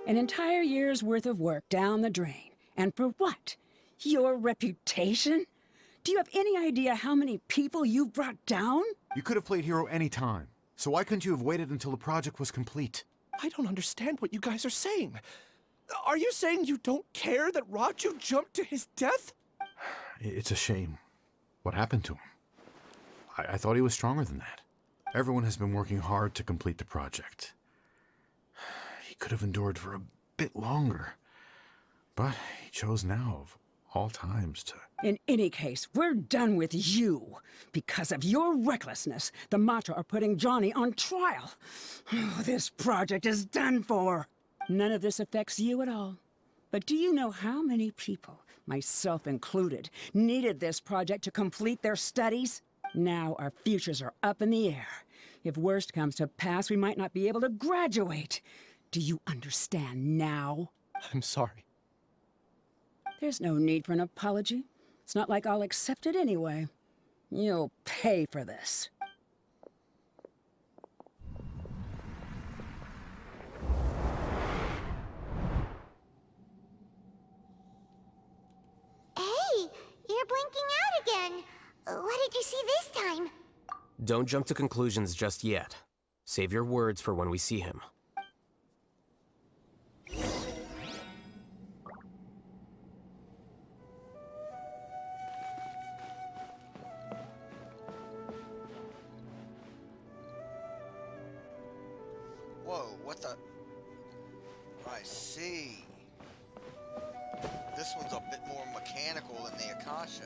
An entire year's worth of work down the drain. And for what? Your reputation? Do you have any idea how many people you brought down? You could have played hero any time. So why couldn't you have waited until the project was complete? I don't understand what you guys are saying. Are you saying you don't care that Raju jumped to his death? It's a shame. What happened to him? I thought he was stronger than that. Everyone has been working hard to complete the project. He could have endured for a bit longer. But he chose now, of all times, to... In any case, we're done with you. Because of your recklessness, the Matra are putting Johnny on trial. This project is done for. None of this affects you at all. But do you know how many people, myself included, needed this project to complete their studies? Now our futures are up in the air. If worst comes to pass, we might not be able to graduate. Do you understand now? I'm sorry. There's no need for an apology. It's not like I'll accept it anyway. You'll pay for this. Hey, you're blinking out again. What did you see this time? Don't jump to conclusions just yet. Save your words for when we see him. Whoa, what the? I see. This one's a bit more mechanical than the Akasha.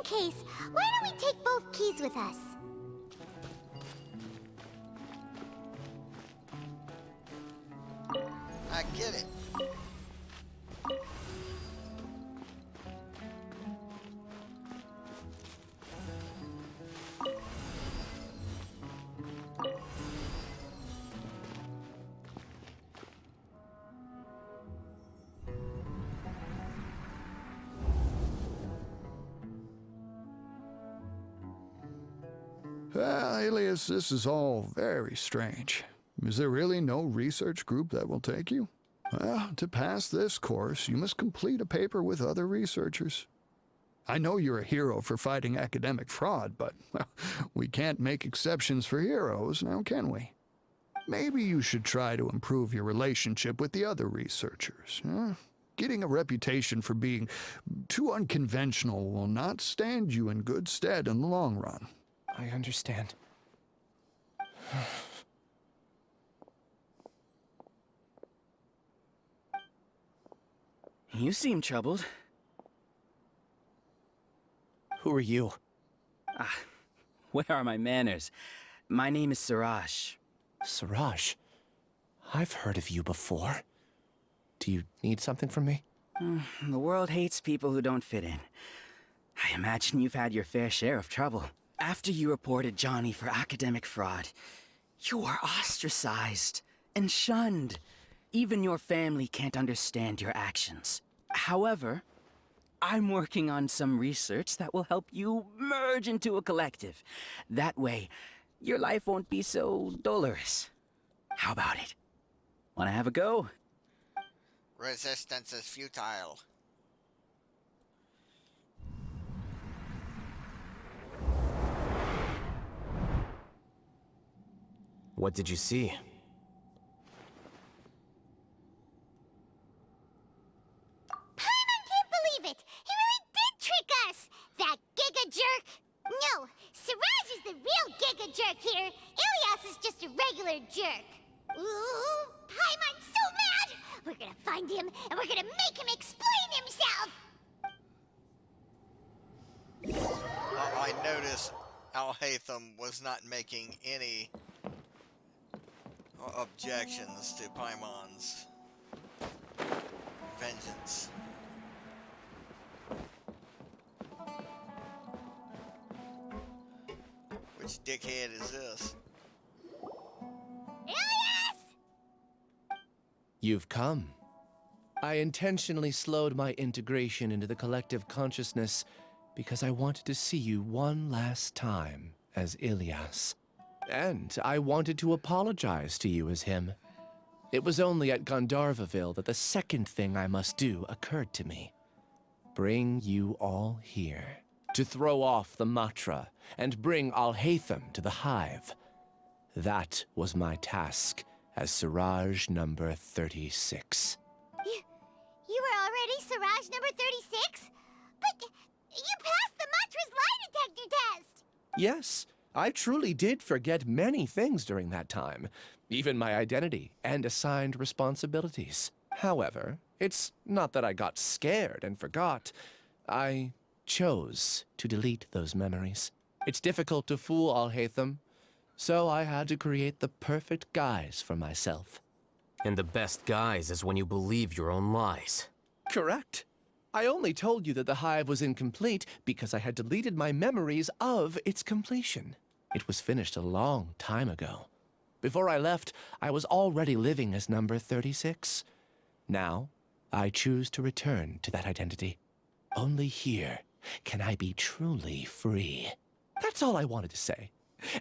Case, why don't we take both keys with us? I get it. Alias, this is all very strange. Is there really no research group that will take you? Well, to pass this course, you must complete a paper with other researchers. I know you're a hero for fighting academic fraud, but well, we can't make exceptions for heroes, now can we? Maybe you should try to improve your relationship with the other researchers, huh? Getting a reputation for being too unconventional will not stand you in good stead in the long run. I understand. You seem troubled. Who are you? Where are my manners? My name is Siraj. Siraj? I've heard of you before. Do you need something from me? The world hates people who don't fit in. I imagine you've had your fair share of trouble. After you reported Johnny for academic fraud, you were ostracized and shunned. Even your family can't understand your actions. However, I'm working on some research that will help you merge into a collective. That way, your life won't be so dolorous. How about it? Wanna have a go? Resistance is futile. What did you see? Paimon can't believe it! He really did trick us! That giga jerk! No, Siraj is the real giga jerk here. Ilias is just a regular jerk. Ooh, Paimon's so mad! We're gonna find him, and we're gonna make him explain himself! I noticed Alhaitham was not making any objections to Paimon's vengeance. Which dickhead is this? Ilias! You've come. I intentionally slowed my integration into the collective consciousness because I wanted to see you one last time as Ilias. And I wanted to apologize to you as him. It was only at Gandharvaville that the second thing I must do occurred to me. Bring you all here to throw off the matra and bring Alhaitham to the hive. That was my task as Siraj number 36. You were already Siraj number 36? But you passed the Matra's lie detector test! Yes, I truly did forget many things during that time, even my identity and assigned responsibilities. However, it's not that I got scared and forgot. I chose to delete those memories. It's difficult to fool Alhaitham, so I had to create the perfect guise for myself. And the best guise is when you believe your own lies. Correct. I only told you that the hive was incomplete because I had deleted my memories of its completion. It was finished a long time ago. Before I left, I was already living as number 36. Now, I choose to return to that identity. Only here can I be truly free. That's all I wanted to say.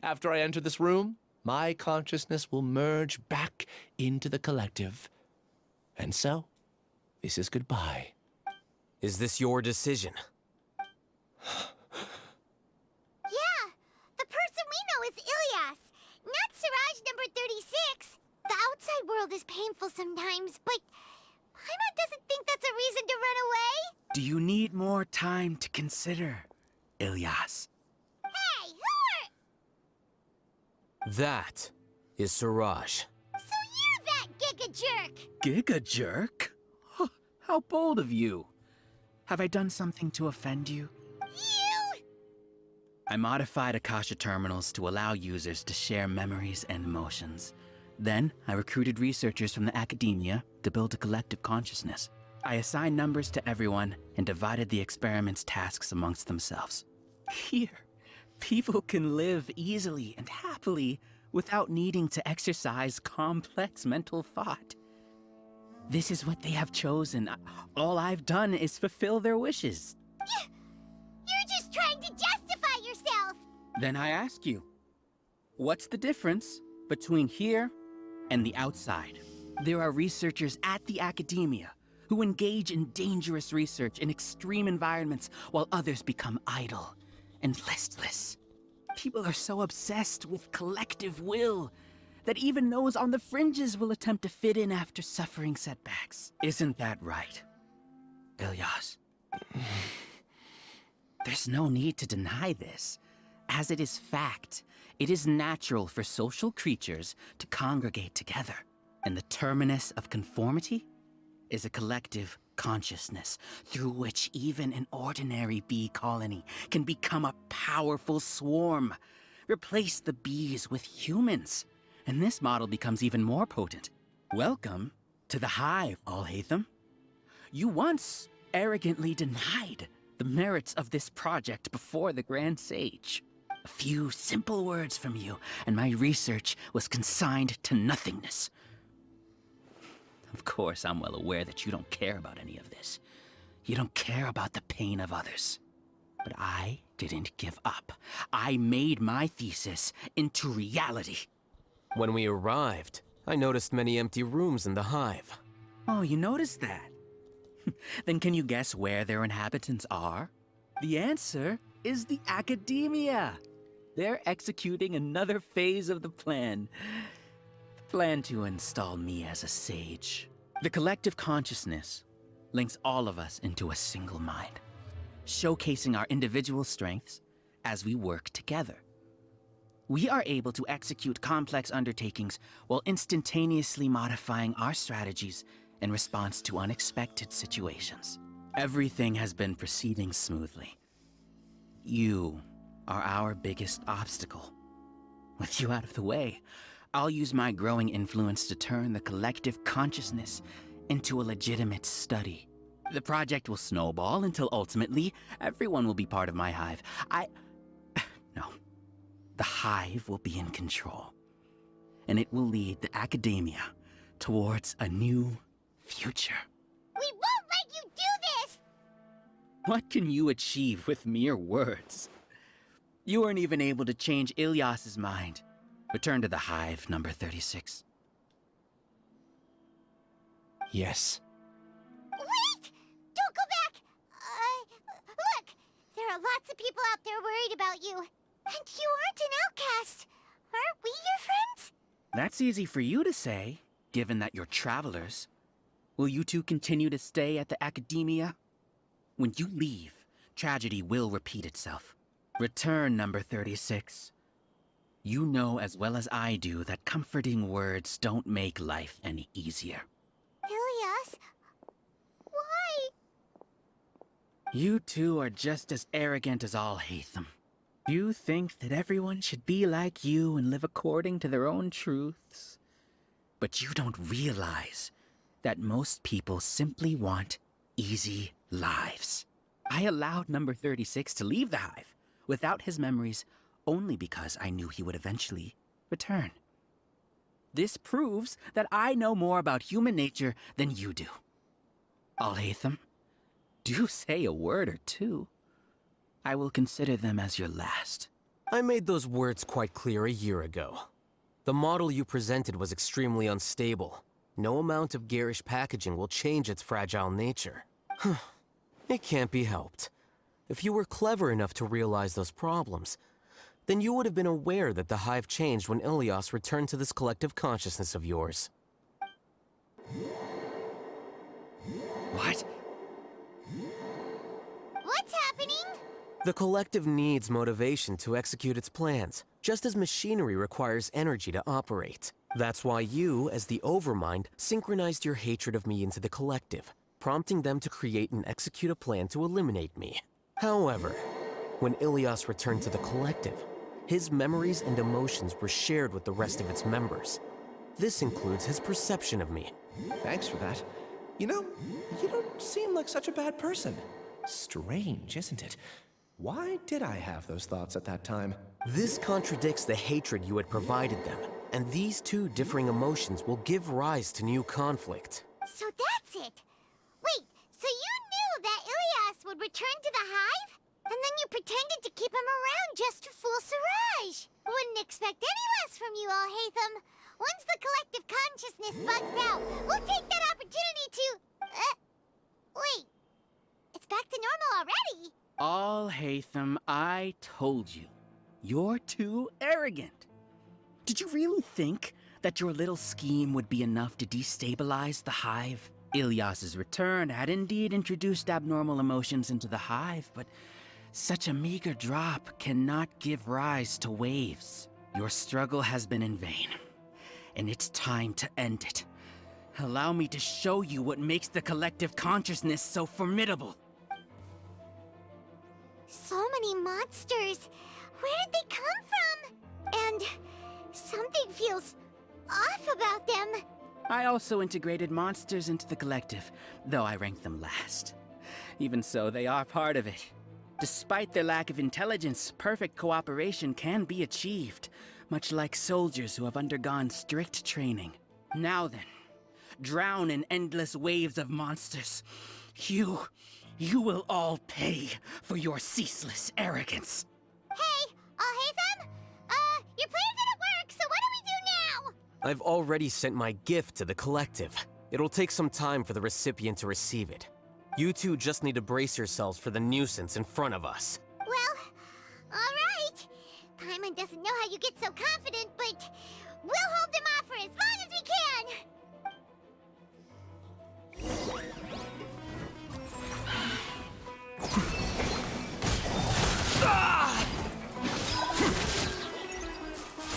After I enter this room, my consciousness will merge back into the collective. And so, this is goodbye. Is this your decision? Yeah, the person we know is Ilias, not Siraj number 36. The outside world is painful sometimes, but Paimon doesn't think that's a reason to run away. Do you need more time to consider, Ilias? Hey, who are... That is Siraj. So you're that giga jerk! Giga jerk? Huh, how bold of you. Have I done something to offend you? You! I modified Akasha terminals to allow users to share memories and emotions. Then, I recruited researchers from the Akademiya to build a collective consciousness. I assigned numbers to everyone and divided the experiment's tasks amongst themselves. Here, people can live easily and happily without needing to exercise complex mental thought. This is what they have chosen. All I've done is fulfill their wishes. You're just trying to justify yourself! Then I ask you, what's the difference between here and the outside? There are researchers at the Akademiya who engage in dangerous research in extreme environments while others become idle and listless. People are so obsessed with collective will that even those on the fringes will attempt to fit in after suffering setbacks. Isn't that right? Ilyas. There's no need to deny this. As it is fact, it is natural for social creatures to congregate together. And the terminus of conformity is a collective consciousness through which even an ordinary bee colony can become a powerful swarm. Replace the bees with humans, and this model becomes even more potent. Welcome to the hive, Alhaitham. You once arrogantly denied the merits of this project before the Grand Sage. A few simple words from you, and my research was consigned to nothingness. Of course, I'm well aware that you don't care about any of this. You don't care about the pain of others. But I didn't give up. I made my thesis into reality. When we arrived, I noticed many empty rooms in the hive. Oh, you noticed that? Then can you guess where their inhabitants are? The answer is the Akademiya. They're executing another phase of the plan. The plan to install me as a sage. The collective consciousness links all of us into a single mind, showcasing our individual strengths as we work together. We are able to execute complex undertakings while instantaneously modifying our strategies in response to unexpected situations. Everything has been proceeding smoothly. You are our biggest obstacle. With you out of the way, I'll use my growing influence to turn the collective consciousness into a legitimate study. The project will snowball until ultimately everyone will be part of my hive. No. The hive will be in control. And it will lead the Akademiya towards a new future. We won't let you do this! What can you achieve with mere words? You weren't even able to change Ilyas's mind. Return to the hive, number 36. Yes. Wait! Don't go back! Look! There are lots of people out there worried about you. And you aren't an outcast. Aren't we your friends? That's easy for you to say, given that you're travelers. Will you two continue to stay at the Akademiya? When you leave, tragedy will repeat itself. Return, number 36. You know as well as I do that comforting words don't make life any easier. Ilyas? Why? You two are just as arrogant as Alhaitham. You think that everyone should be like you and live according to their own truths. But you don't realize that most people simply want easy lives. I allowed number 36 to leave the hive without his memories only because I knew he would eventually return. This proves that I know more about human nature than you do. Alhaitham, do say a word or two. I will consider them as your last. I made those words quite clear a year ago. The model you presented was extremely unstable. No amount of garish packaging will change its fragile nature. It can't be helped. If you were clever enough to realize those problems, then you would have been aware that the hive changed when Ilyas returned to this collective consciousness of yours. What? What's happening? The collective needs motivation to execute its plans, just as machinery requires energy to operate. That's why you, as the Overmind, synchronized your hatred of me into the collective, prompting them to create and execute a plan to eliminate me. However, when Ilyas returned to the collective, his memories and emotions were shared with the rest of its members. This includes his perception of me. Thanks for that. You know, you don't seem like such a bad person. Strange, isn't it? Why did I have those thoughts at that time? This contradicts the hatred you had provided them, and these two differing emotions will give rise to new conflict. So that's it. Wait, so you knew that Ilyas would return to the hive? And then you pretended to keep him around just to fool Siraj. Wouldn't expect any less from you, Alhaitham. Once the collective consciousness bugs out, we'll take that opportunity to... wait. It's back to normal already. Alhaitham, I told you. You're too arrogant. Did you really think that your little scheme would be enough to destabilize the hive? Ilyas's return had indeed introduced abnormal emotions into the hive, but such a meager drop cannot give rise to waves. Your struggle has been in vain, and it's time to end it. Allow me to show you what makes the collective consciousness so formidable. So many monsters. Where did they come from? And something feels off about them. I also integrated monsters into the collective, though I ranked them last. Even so, they are part of it. Despite their lack of intelligence, perfect cooperation can be achieved, much like soldiers who have undergone strict training. Now then, drown in endless waves of monsters. You will all pay for your ceaseless arrogance. Hey, Alhaitham? Your plan didn't work, so what do we do now? I've already sent my gift to the collective. It'll take some time for the recipient to receive it. You two just need to brace yourselves for the nuisance in front of us. Well, alright. Paimon doesn't know how you get so confident, but we'll hold them off for as long as we can.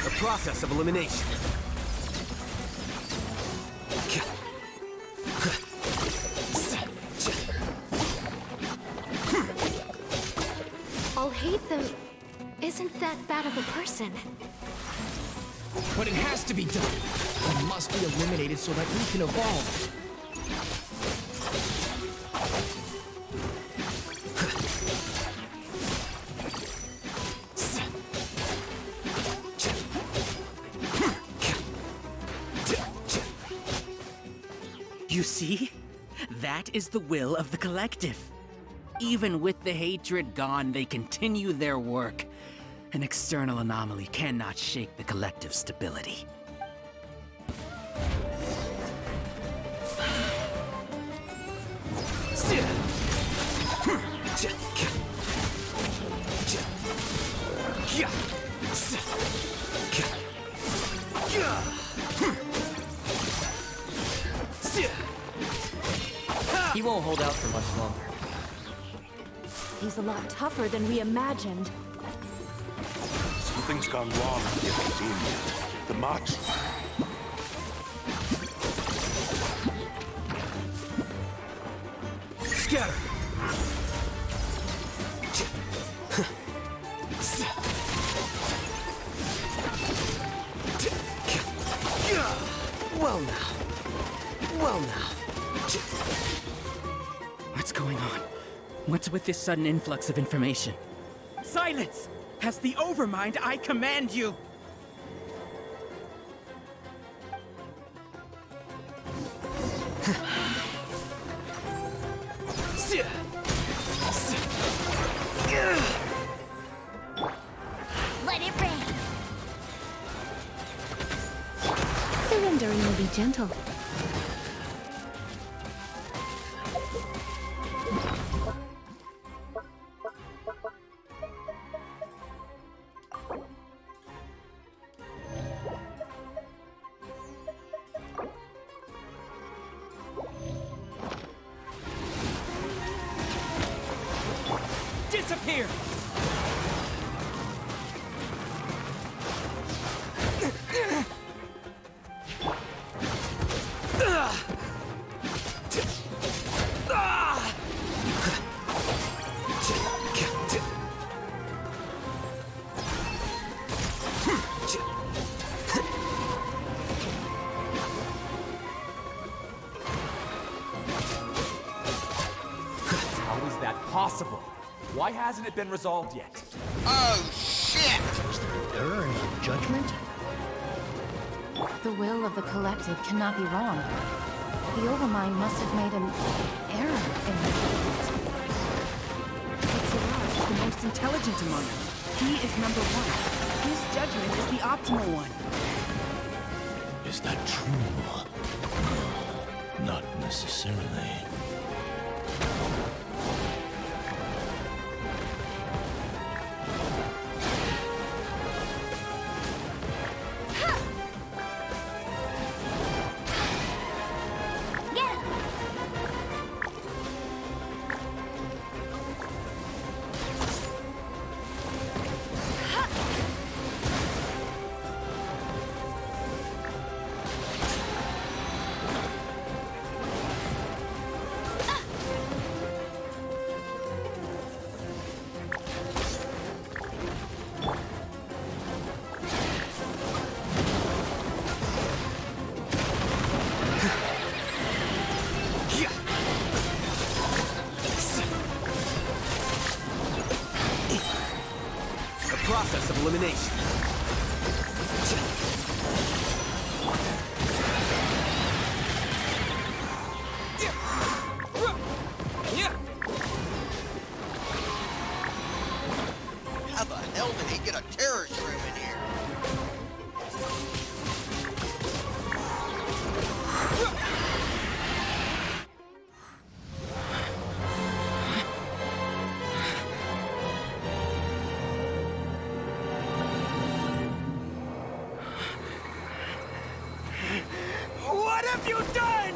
The process of elimination. Alhaitham isn't that bad of a person. But it has to be done. It must be eliminated so that we can evolve. You see? That is the will of the collective. Even with the hatred gone, they continue their work. An external anomaly cannot shake the collective's stability. He won't hold out for much longer. He's a lot tougher than we imagined. Something's gone wrong with the Akademiya. The matra. Scatter! Well now. Well now. What's going on? What's with this sudden influx of information? Silence! As the Overmind, I command you! Let it rain. Surrendering will be gentle. Disappear! How is that possible? Why hasn't it been resolved yet? Oh, shit! Error in our judgment? The will of the collective cannot be wrong. The Overmind must have made an error in the judgment. But Siraj is the most intelligent among us. He is number one. His judgment is the optimal one. Is that true? Not necessarily. elimination. How the hell did he get a terror shroom in here? What have you done?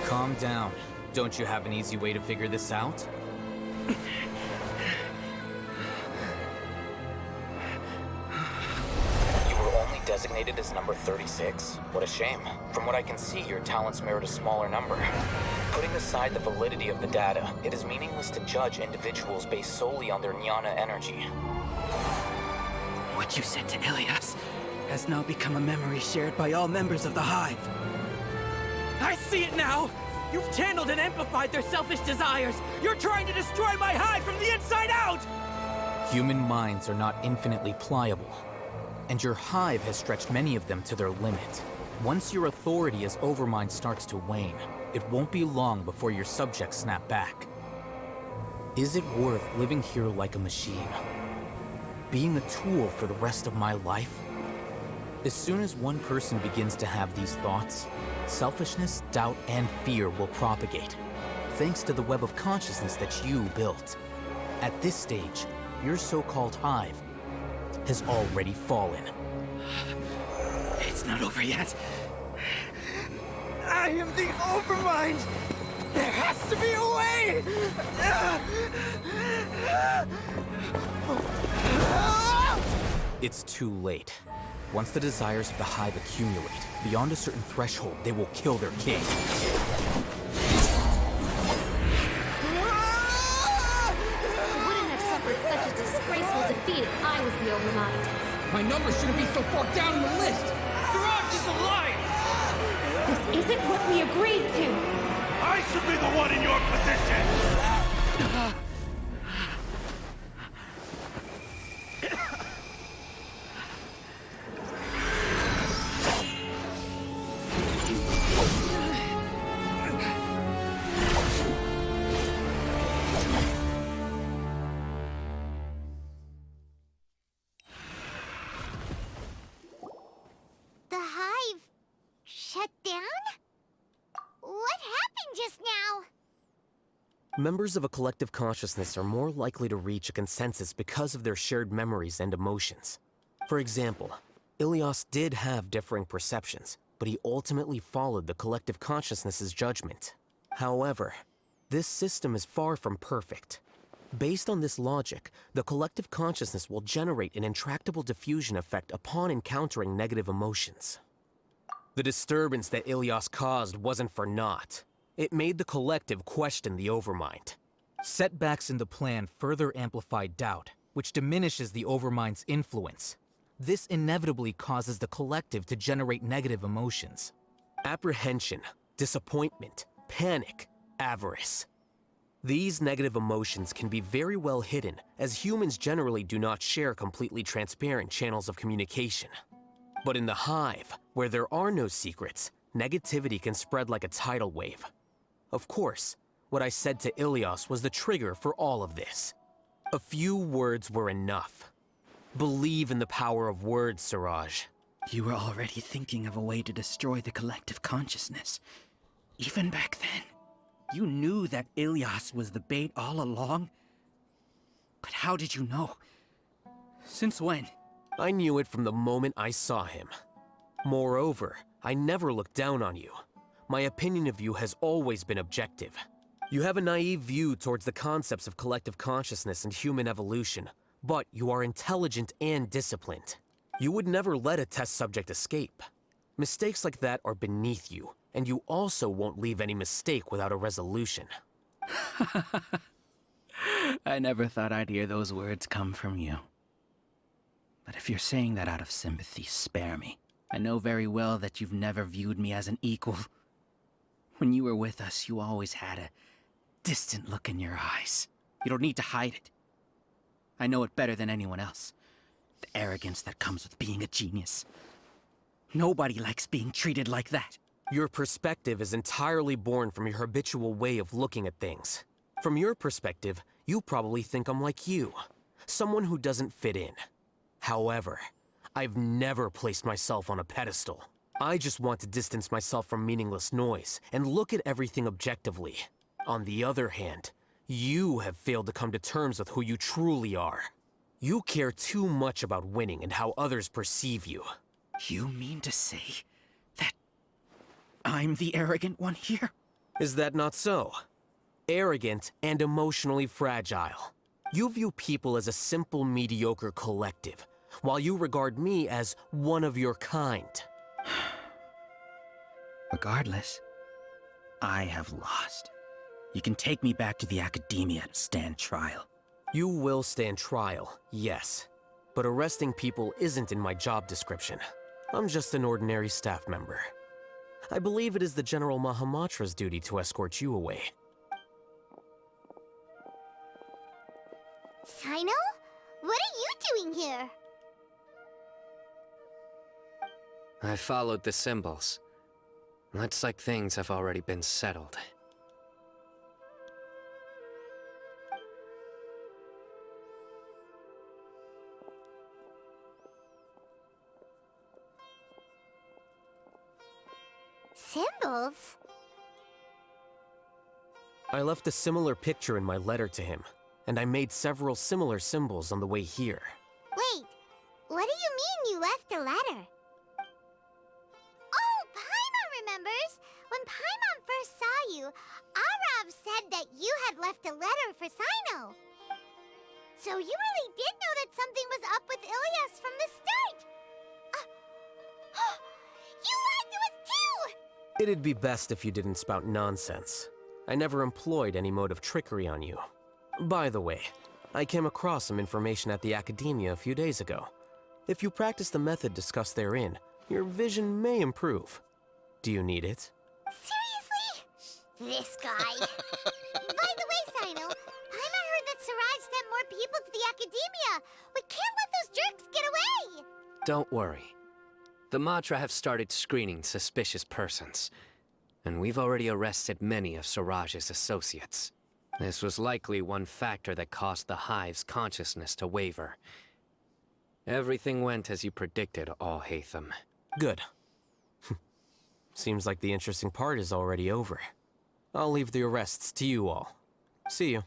Calm down. Don't you have an easy way to figure this out? You were only designated as number 36? What a shame. From what I can see, your talents merit a smaller number. Putting aside the validity of the data, it is meaningless to judge individuals based solely on their jnana energy. What you said to Ilias has now become a memory shared by all members of the Hive. I see it now! You've channeled and amplified their selfish desires! You're trying to destroy my Hive from the inside out! Human minds are not infinitely pliable, and your Hive has stretched many of them to their limit. Once your authority as Overmind starts to wane, it won't be long before your subjects snap back. Is it worth living here like a machine? Being a tool for the rest of my life? As soon as one person begins to have these thoughts, selfishness, doubt, and fear will propagate, thanks to the web of consciousness that you built. At this stage, your so-called Hive has already fallen. It's not over yet. I am the Overmind! There has to be a way! It's too late. Once the desires of the Hive accumulate, beyond a certain threshold, they will kill their king. Wouldn't have suffered such a disgraceful defeat if I was the Overmind. My number shouldn't be so far down in the list! Siraj is alive! This isn't what we agreed to! I should be the one in your position! The Hive shut down? What happened just now? Members of a collective consciousness are more likely to reach a consensus because of their shared memories and emotions. For example, Ilias did have differing perceptions, but he ultimately followed the collective consciousness's judgment. However, this system is far from perfect. Based on this logic, the collective consciousness will generate an intractable diffusion effect upon encountering negative emotions. The disturbance that Ilias caused wasn't for naught. It made the collective question the Overmind. Setbacks in the plan further amplify doubt, which diminishes the Overmind's influence. This inevitably causes the collective to generate negative emotions. Apprehension, disappointment, panic, avarice. These negative emotions can be very well hidden, as humans generally do not share completely transparent channels of communication. But in the Hive, where there are no secrets, negativity can spread like a tidal wave. Of course, what I said to Ilias was the trigger for all of this. A few words were enough. Believe in the power of words, Siraj. You were already thinking of a way to destroy the collective consciousness. Even back then, you knew that Ilias was the bait all along? But how did you know? Since when? I knew it from the moment I saw him. Moreover, I never looked down on you. My opinion of you has always been objective. You have a naive view towards the concepts of collective consciousness and human evolution, but you are intelligent and disciplined. You would never let a test subject escape. Mistakes like that are beneath you, and you also won't leave any mistake without a resolution. I never thought I'd hear those words come from you. But if you're saying that out of sympathy, spare me. I know very well that you've never viewed me as an equal. When you were with us, you always had a distant look in your eyes. You don't need to hide it. I know it better than anyone else. The arrogance that comes with being a genius. Nobody likes being treated like that. Your perspective is entirely born from your habitual way of looking at things. From your perspective, you probably think I'm like you, someone who doesn't fit in. However, I've never placed myself on a pedestal. I just want to distance myself from meaningless noise and look at everything objectively. On the other hand, you have failed to come to terms with who you truly are. You care too much about winning and how others perceive you. You mean to say that I'm the arrogant one here? Is that not so? Arrogant and emotionally fragile. You view people as a simple, mediocre collective, while you regard me as one of your kind. Regardless, I have lost. You can take me back to the Akademiya to stand trial. You will stand trial, yes. But arresting people isn't in my job description. I'm just an ordinary staff member. I believe it is the General Mahamatra's duty to escort you away. Sino? What are you doing here? I followed the symbols. Looks like things have already been settled. Symbols? I left a similar picture in my letter to him, and I made several similar symbols on the way here. Wait, what do you mean you left a letter? Oh, Paimon remembers! When Paimon first saw you, Arav said that you had left a letter for Sino. So you really did know that something was up with Ilyas from the start! You lied to us too! It'd be best if you didn't spout nonsense. I never employed any mode of trickery on you. By the way, I came across some information at the Akademiya a few days ago. If you practice the method discussed therein, your vision may improve. Do you need it? Seriously? This guy. By the way, Sino, Paimon heard that Siraj sent more people to the Akademiya. We can't let those jerks get away! Don't worry. The matra have started screening suspicious persons, and we've already arrested many of Siraj's associates. This was likely one factor that caused the Hive's consciousness to waver. Everything went as you predicted, Alhaitham. Good. Seems like the interesting part is already over. I'll leave the arrests to you all. See you.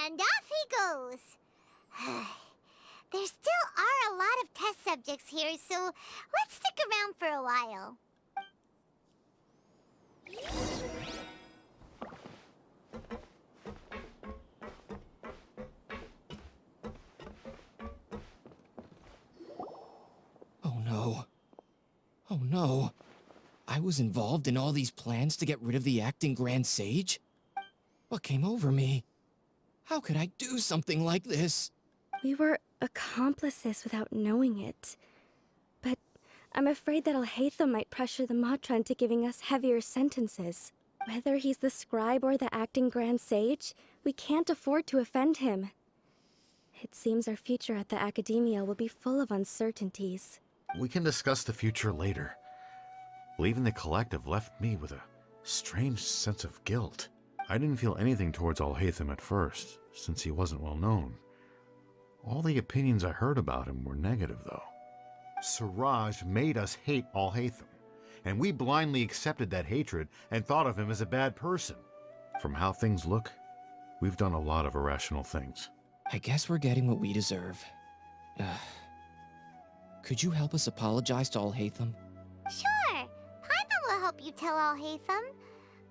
And off he goes. There still are a lot of test subjects here, so let's stick around for a while. Oh no. Oh no. I was involved in all these plans to get rid of the acting Grand Sage? What came over me? How could I do something like this? We were accomplices without knowing it. But I'm afraid that Alhaitham might pressure the matra into giving us heavier sentences. Whether he's the scribe or the acting Grand Sage, we can't afford to offend him. It seems our future at the Akademiya will be full of uncertainties. We can discuss the future later. Leaving the collective left me with a strange sense of guilt. I didn't feel anything towards Alhaitham at first, since he wasn't well known. All the opinions I heard about him were negative, though. Siraj made us hate Alhaitham, and we blindly accepted that hatred and thought of him as a bad person. From how things look, we've done a lot of irrational things. I guess we're getting what we deserve. Could you help us apologize to Alhaitham? Sure, Paimon will help you tell Alhaitham,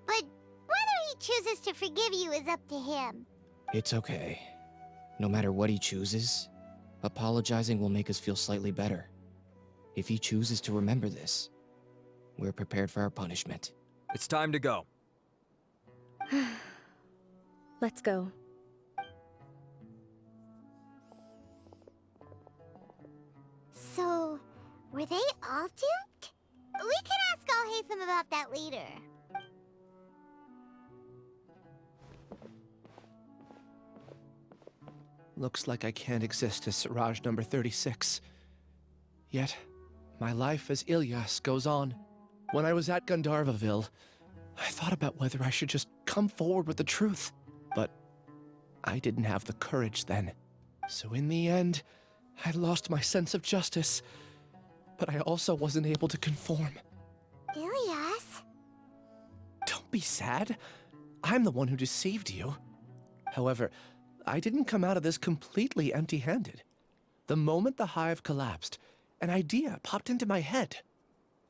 but whether he chooses to forgive you is up to him. It's okay. No matter what he chooses, apologizing will make us feel slightly better. If he chooses to remember this, we're prepared for our punishment. It's time to go. Let's go. So, were they all duped? We can ask Alhaitham about that later. Looks like I can't exist as Siraj number 36. Yet, my life as Ilyas goes on. When I was at Gandharvaville, I thought about whether I should just come forward with the truth. But I didn't have the courage then. So in the end, I lost my sense of justice. But I also wasn't able to conform. Ilyas? Don't be sad. I'm the one who deceived you. However, I didn't come out of this completely empty-handed. The moment the hive collapsed, an idea popped into my head.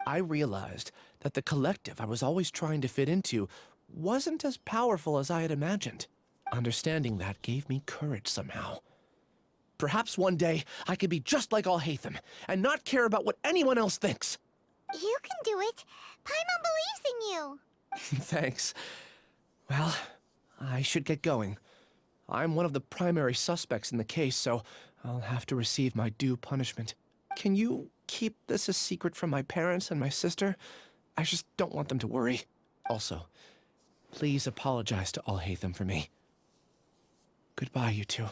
I realized that the collective I was always trying to fit into wasn't as powerful as I had imagined. Understanding that gave me courage somehow. Perhaps one day I could be just like Alhaitham and not care about what anyone else thinks. You can do it. Paimon believes in you. Thanks. Well, I should get going. I'm one of the primary suspects in the case, so I'll have to receive my due punishment. Can you keep this a secret from my parents and my sister? I just don't want them to worry. Also, please apologize to Alhaitham for me. Goodbye, you two.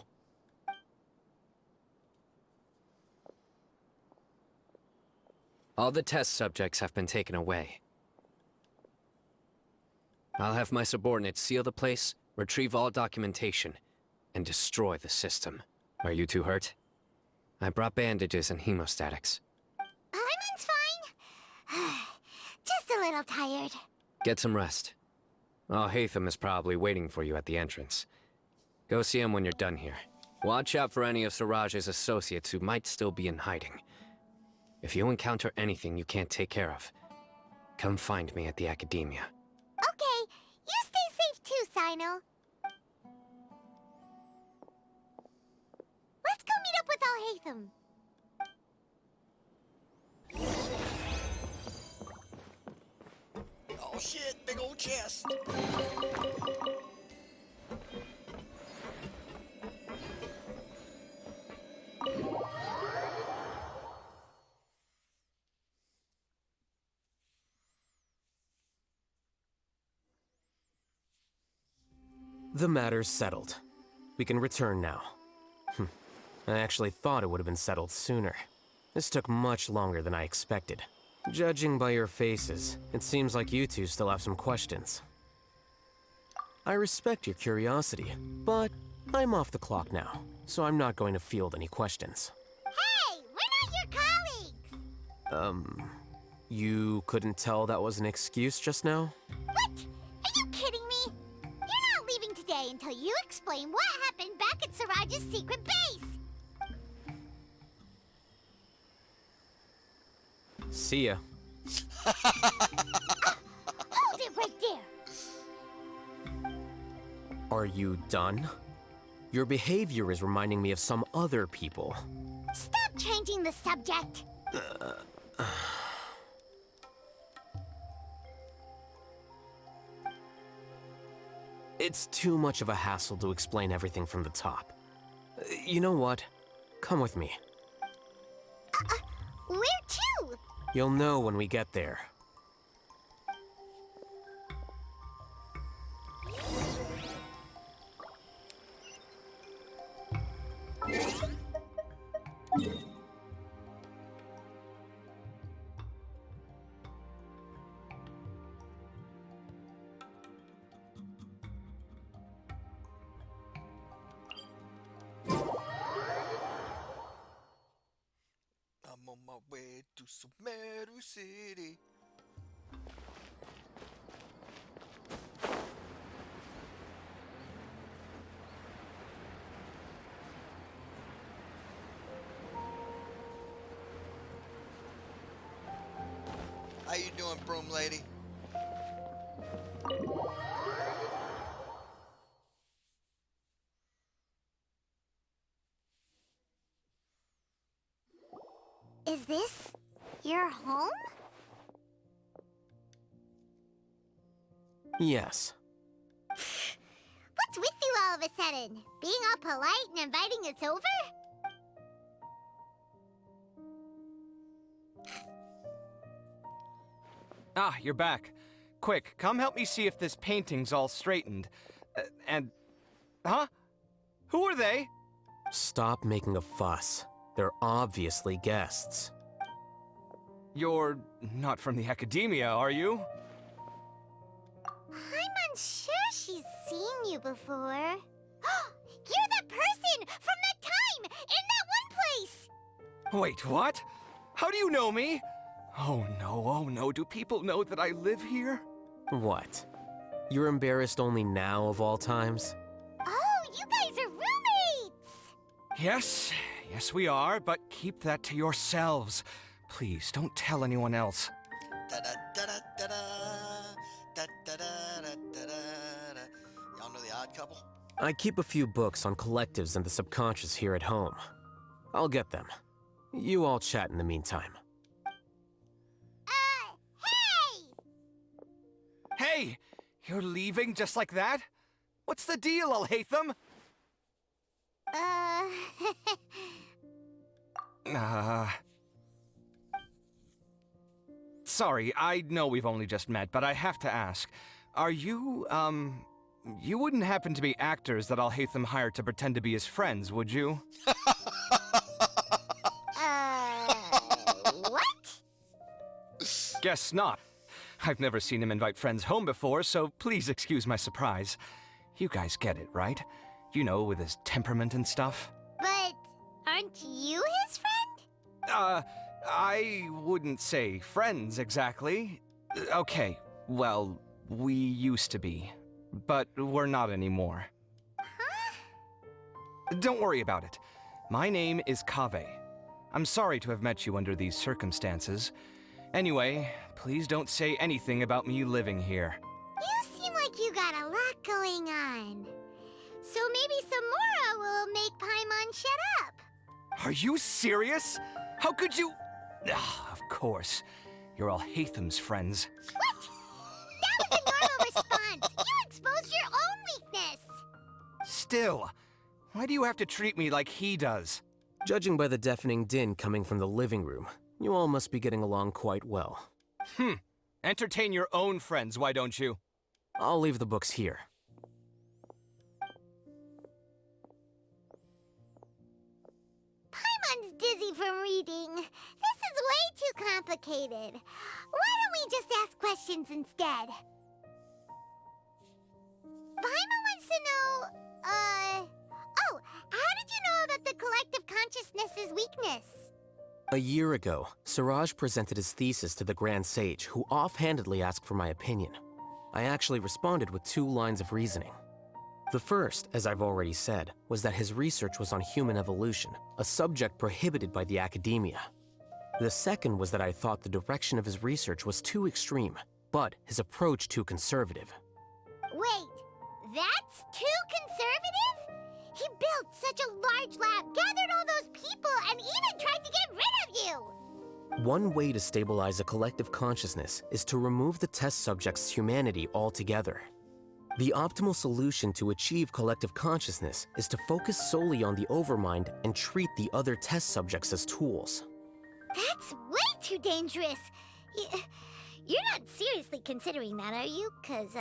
All the test subjects have been taken away. I'll have my subordinates seal the place, retrieve all documentation, and destroy the system. Are you two hurt? I brought bandages and hemostatics. Paimon's fine. Just a little tired. Get some rest. Alhaitham is probably waiting for you at the entrance. Go see him when you're done here. Watch out for any of Siraj's associates who might still be in hiding. If you encounter anything you can't take care of, come find me at the Akademiya. Okay, you stay safe too, Sino. Let's go meet up with Alhaitham. Oh shit, big old chest. The matter's settled. We can return now. I actually thought it would have been settled sooner. This took much longer than I expected. Judging by your faces, it seems like you two still have some questions. I respect your curiosity, but I'm off the clock now, so I'm not going to field any questions. Hey, we're not your colleagues! You couldn't tell that was an excuse just now? What? Are you kidding me? You're not leaving today until you explain what happened back at Siraj's secret base! See ya. Hold it right there! Are you done? Your behavior is reminding me of some other people. Stop changing the subject! It's too much of a hassle to explain everything from the top. You know what? Come with me. Where to? You'll know when we get there. I'm on my way to Sumeru City. How you doing, broom lady? Is this your home? Yes. What's with you all of a sudden? Being all polite and inviting us over? Ah, you're back. Quick, come help me see if this painting's all straightened. Huh? Who are they? Stop making a fuss. They're obviously guests. You're not from the Akademiya, are you? I'm unsure she's seen you before. You're that person from that time in that one place! Wait, what? How do you know me? Oh no, do people know that I live here? What? You're embarrassed only now of all times? Oh, you guys are roommates! Yes, we are, but keep that to yourselves. Please, don't tell anyone else. Y'all know The Odd Couple? I keep a few books on collectives and the subconscious here at home. I'll get them. You all chat in the meantime. Hey! You're leaving just like that? What's the deal, Alhaitham? Sorry, I know we've only just met, but I have to ask. Are you, you wouldn't happen to be actors that Alhaitham hired to pretend to be his friends, would you? What? Guess not. I've never seen him invite friends home before, so please excuse my surprise. You guys get it, right? You know, with his temperament and stuff. But aren't you his friend? I wouldn't say friends exactly. Okay, well, we used to be, but we're not anymore. Huh? Don't worry about it. My name is Kaveh. I'm sorry to have met you under these circumstances. Anyway, please don't say anything about me living here. You seem like you got a lot going on. So maybe Sumeru will make Paimon shut up. Are you serious? How could you? Of course. You're Alhaitham's friends. What? That was a normal response. You exposed your own weakness. Still, why do you have to treat me like he does? Judging by the deafening din coming from the living room, you all must be getting along quite well. Entertain your own friends, why don't you? I'll leave the books here. Paimon's dizzy from reading. This is way too complicated. Why don't we just ask questions instead? Paimon wants to know, oh, how did you know about the collective consciousness's weakness? A year ago, Siraj presented his thesis to the Grand Sage, who offhandedly asked for my opinion. I actually responded with 2 lines of reasoning. The first, as I've already said, was that his research was on human evolution, a subject prohibited by the Akademiya. The second was that I thought the direction of his research was too extreme, but his approach too conservative. Wait, that's too conservative? He built such a large lab, gathered all those people, and even tried to get rid of you! One way to stabilize a collective consciousness is to remove the test subject's humanity altogether. The optimal solution to achieve collective consciousness is to focus solely on the overmind and treat the other test subjects as tools. That's way too dangerous. You're not seriously considering that, are you? 'Cause,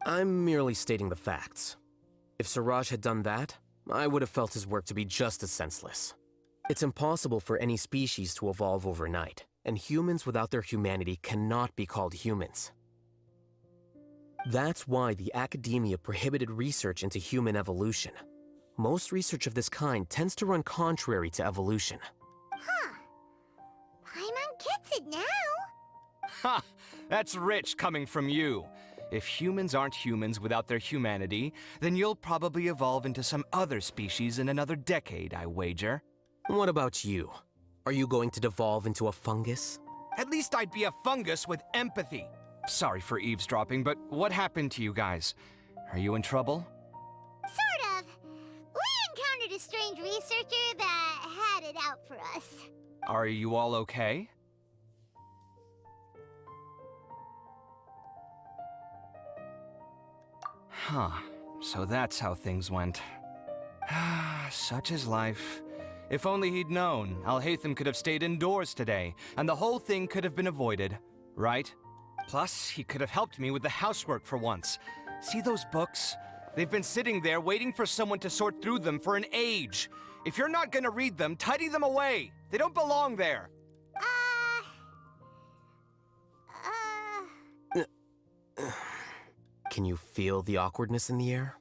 I'm merely stating the facts. If Siraj had done that, I would have felt his work to be just as senseless. It's impossible for any species to evolve overnight, and humans without their humanity cannot be called humans. That's why the Akademiya prohibited research into human evolution. Most research of this kind tends to run contrary to evolution. Huh. Paimon gets it now. Ha! That's rich coming from you. If humans aren't humans without their humanity, then you'll probably evolve into some other species in another decade, I wager. What about you? Are you going to devolve into a fungus? At least I'd be a fungus with empathy. Sorry for eavesdropping, but what happened to you guys? Are you in trouble? Sort of. We encountered a strange researcher that had it out for us. Are you all okay? Huh. So that's how things went. Such is life. If only he'd known, Alhaitham could have stayed indoors today, and the whole thing could have been avoided, right? Plus, he could have helped me with the housework for once. See those books? They've been sitting there waiting for someone to sort through them for an age. If you're not gonna read them, tidy them away. They don't belong there. Can you feel the awkwardness in the air?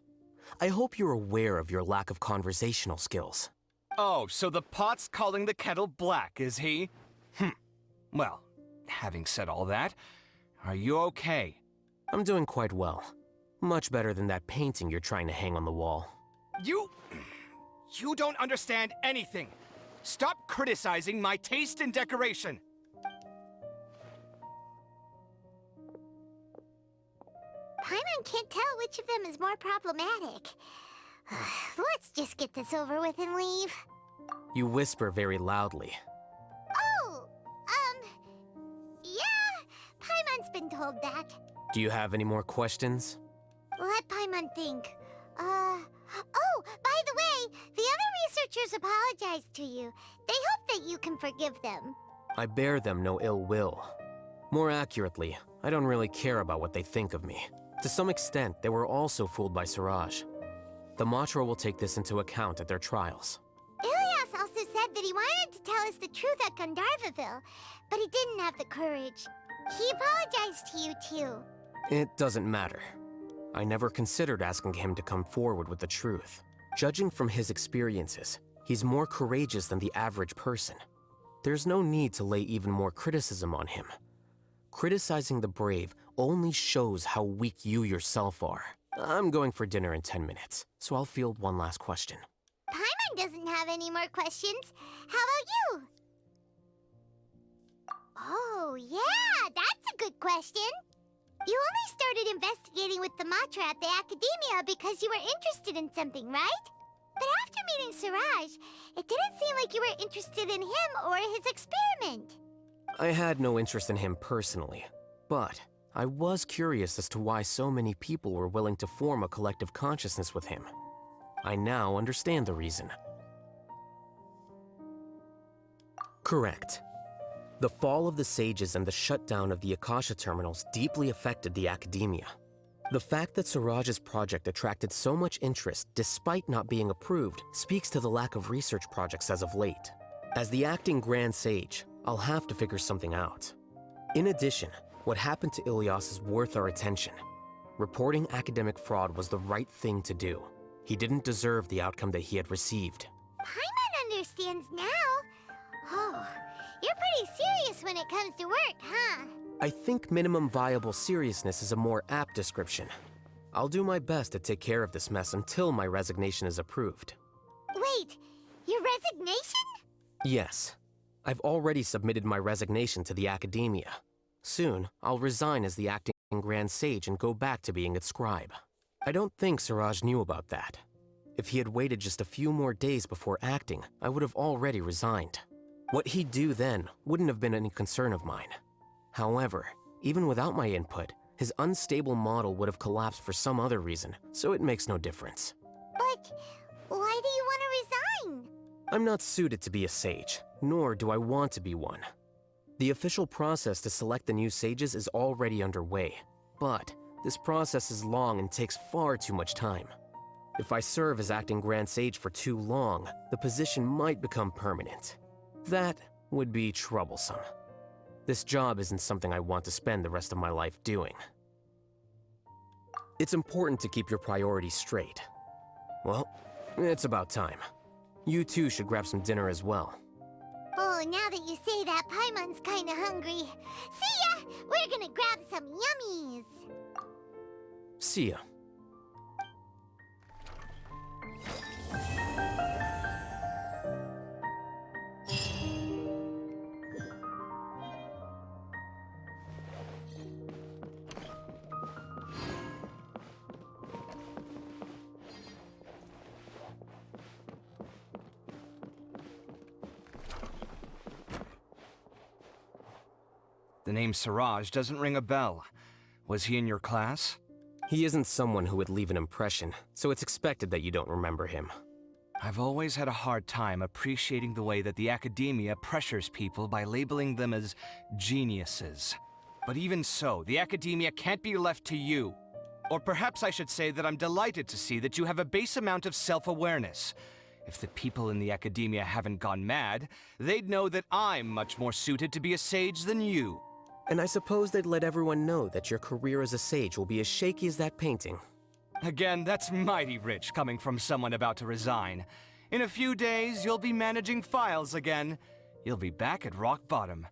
I hope you're aware of your lack of conversational skills. Oh, so the pot's calling the kettle black, is he? Well, having said all that, are you okay? I'm doing quite well. Much better than that painting you're trying to hang on the wall. You don't understand anything. Stop criticizing my taste in decoration. Paimon can't tell which of them is more problematic. Let's just get this over with and leave. You whisper very loudly. Oh, yeah, Paimon's been told that. Do you have any more questions? Let Paimon think. Oh, by the way, the other researchers apologized to you. They hope that you can forgive them. I bear them no ill will. More accurately, I don't really care about what they think of me. To some extent, they were also fooled by Siraj. The Matra will take this into account at their trials. Ilias also said that he wanted to tell us the truth at Gandharvaville, but he didn't have the courage. He apologized to you too. It doesn't matter. I never considered asking him to come forward with the truth. Judging from his experiences, he's more courageous than the average person. There's no need to lay even more criticism on him. Criticizing the brave only shows how weak you yourself are. I'm going for dinner in 10 minutes, so I'll field one last question. Paimon doesn't have any more questions. How about you? Oh, yeah, that's a good question. You only started investigating with the Matra at the Akademiya because you were interested in something, right? But after meeting Siraj, it didn't seem like you were interested in him or his experiment. I had no interest in him personally, but I was curious as to why so many people were willing to form a collective consciousness with him. I now understand the reason. Correct. The fall of the sages and the shutdown of the Akasha terminals deeply affected the Akademiya. The fact that Siraj's project attracted so much interest despite not being approved speaks to the lack of research projects as of late. As the acting Grand Sage, I'll have to figure something out. In addition, what happened to Ilias is worth our attention. Reporting academic fraud was the right thing to do. He didn't deserve the outcome that he had received. Paimon understands now. Oh, you're pretty serious when it comes to work, huh? I think minimum viable seriousness is a more apt description. I'll do my best to take care of this mess until my resignation is approved. Wait, your resignation? Yes. I've already submitted my resignation to the Akademiya. Soon, I'll resign as the acting Grand Sage and go back to being its scribe. I don't think Siraj knew about that. If he had waited just a few more days before acting, I would have already resigned. What he'd do then wouldn't have been any concern of mine. However, even without my input, his unstable model would have collapsed for some other reason, so it makes no difference. But why do you want to resign? I'm not suited to be a sage, nor do I want to be one. The official process to select the new sages is already underway, but this process is long and takes far too much time. If I serve as acting Grand Sage for too long, the position might become permanent. That would be troublesome. This job isn't something I want to spend the rest of my life doing. It's important to keep your priorities straight. Well, it's about time. You too should grab some dinner as well. Oh, now that you say that, Paimon's kinda hungry. See ya! We're gonna grab some yummies! See ya. The name Siraj doesn't ring a bell. Was he in your class? He isn't someone who would leave an impression, so it's expected that you don't remember him. I've always had a hard time appreciating the way that the Akademiya pressures people by labeling them as geniuses. But even so, the Akademiya can't be left to you. Or perhaps I should say that I'm delighted to see that you have a base amount of self-awareness. If the people in the Akademiya haven't gone mad, they'd know that I'm much more suited to be a sage than you. And I suppose they'd let everyone know that your career as a sage will be as shaky as that painting. Again, that's mighty rich coming from someone about to resign. In a few days, you'll be managing files again. You'll be back at rock bottom.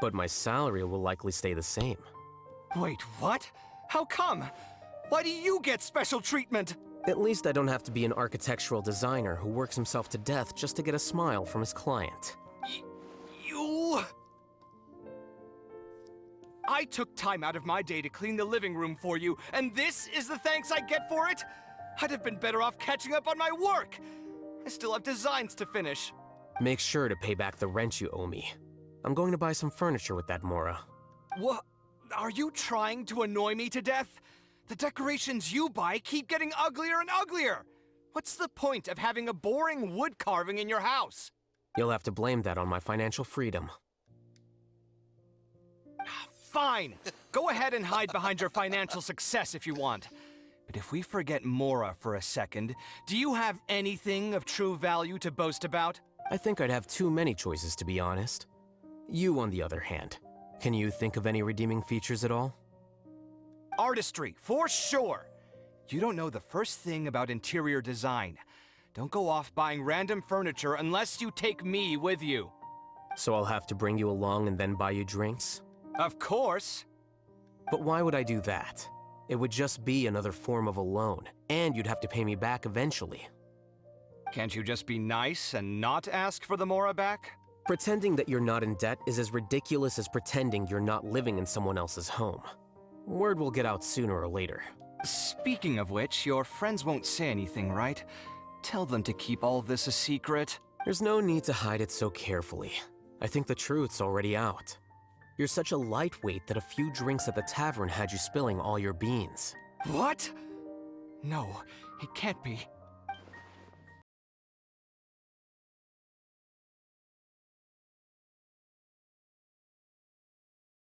But my salary will likely stay the same. Wait, what? How come? Why do you get special treatment? At least I don't have to be an architectural designer who works himself to death just to get a smile from his client. You... I took time out of my day to clean the living room for you, and this is the thanks I get for it? I'd have been better off catching up on my work. I still have designs to finish. Make sure to pay back the rent you owe me. I'm going to buy some furniture with that Mora. What? Are you trying to annoy me to death? The decorations you buy keep getting uglier and uglier. What's the point of having a boring wood carving in your house? You'll have to blame that on my financial freedom. Fine. Go ahead and hide behind your financial success if you want. But if we forget Mora for a second, do you have anything of true value to boast about? I think I'd have too many choices, to be honest. You, on the other hand, can you think of any redeeming features at all? Artistry, for sure. You don't know the first thing about interior design. Don't go off buying random furniture unless you take me with you. So I'll have to bring you along and then buy you drinks? Of course. But why would I do that? It would just be another form of a loan, and you'd have to pay me back eventually. Can't you just be nice and not ask for the Mora back? Pretending that you're not in debt is as ridiculous as pretending you're not living in someone else's home. Word will get out sooner or later. Speaking of which, your friends won't say anything, right? Tell them to keep all this a secret. There's no need to hide it so carefully. I think the truth's already out. You're such a lightweight that a few drinks at the tavern had you spilling all your beans. What? No, it can't be.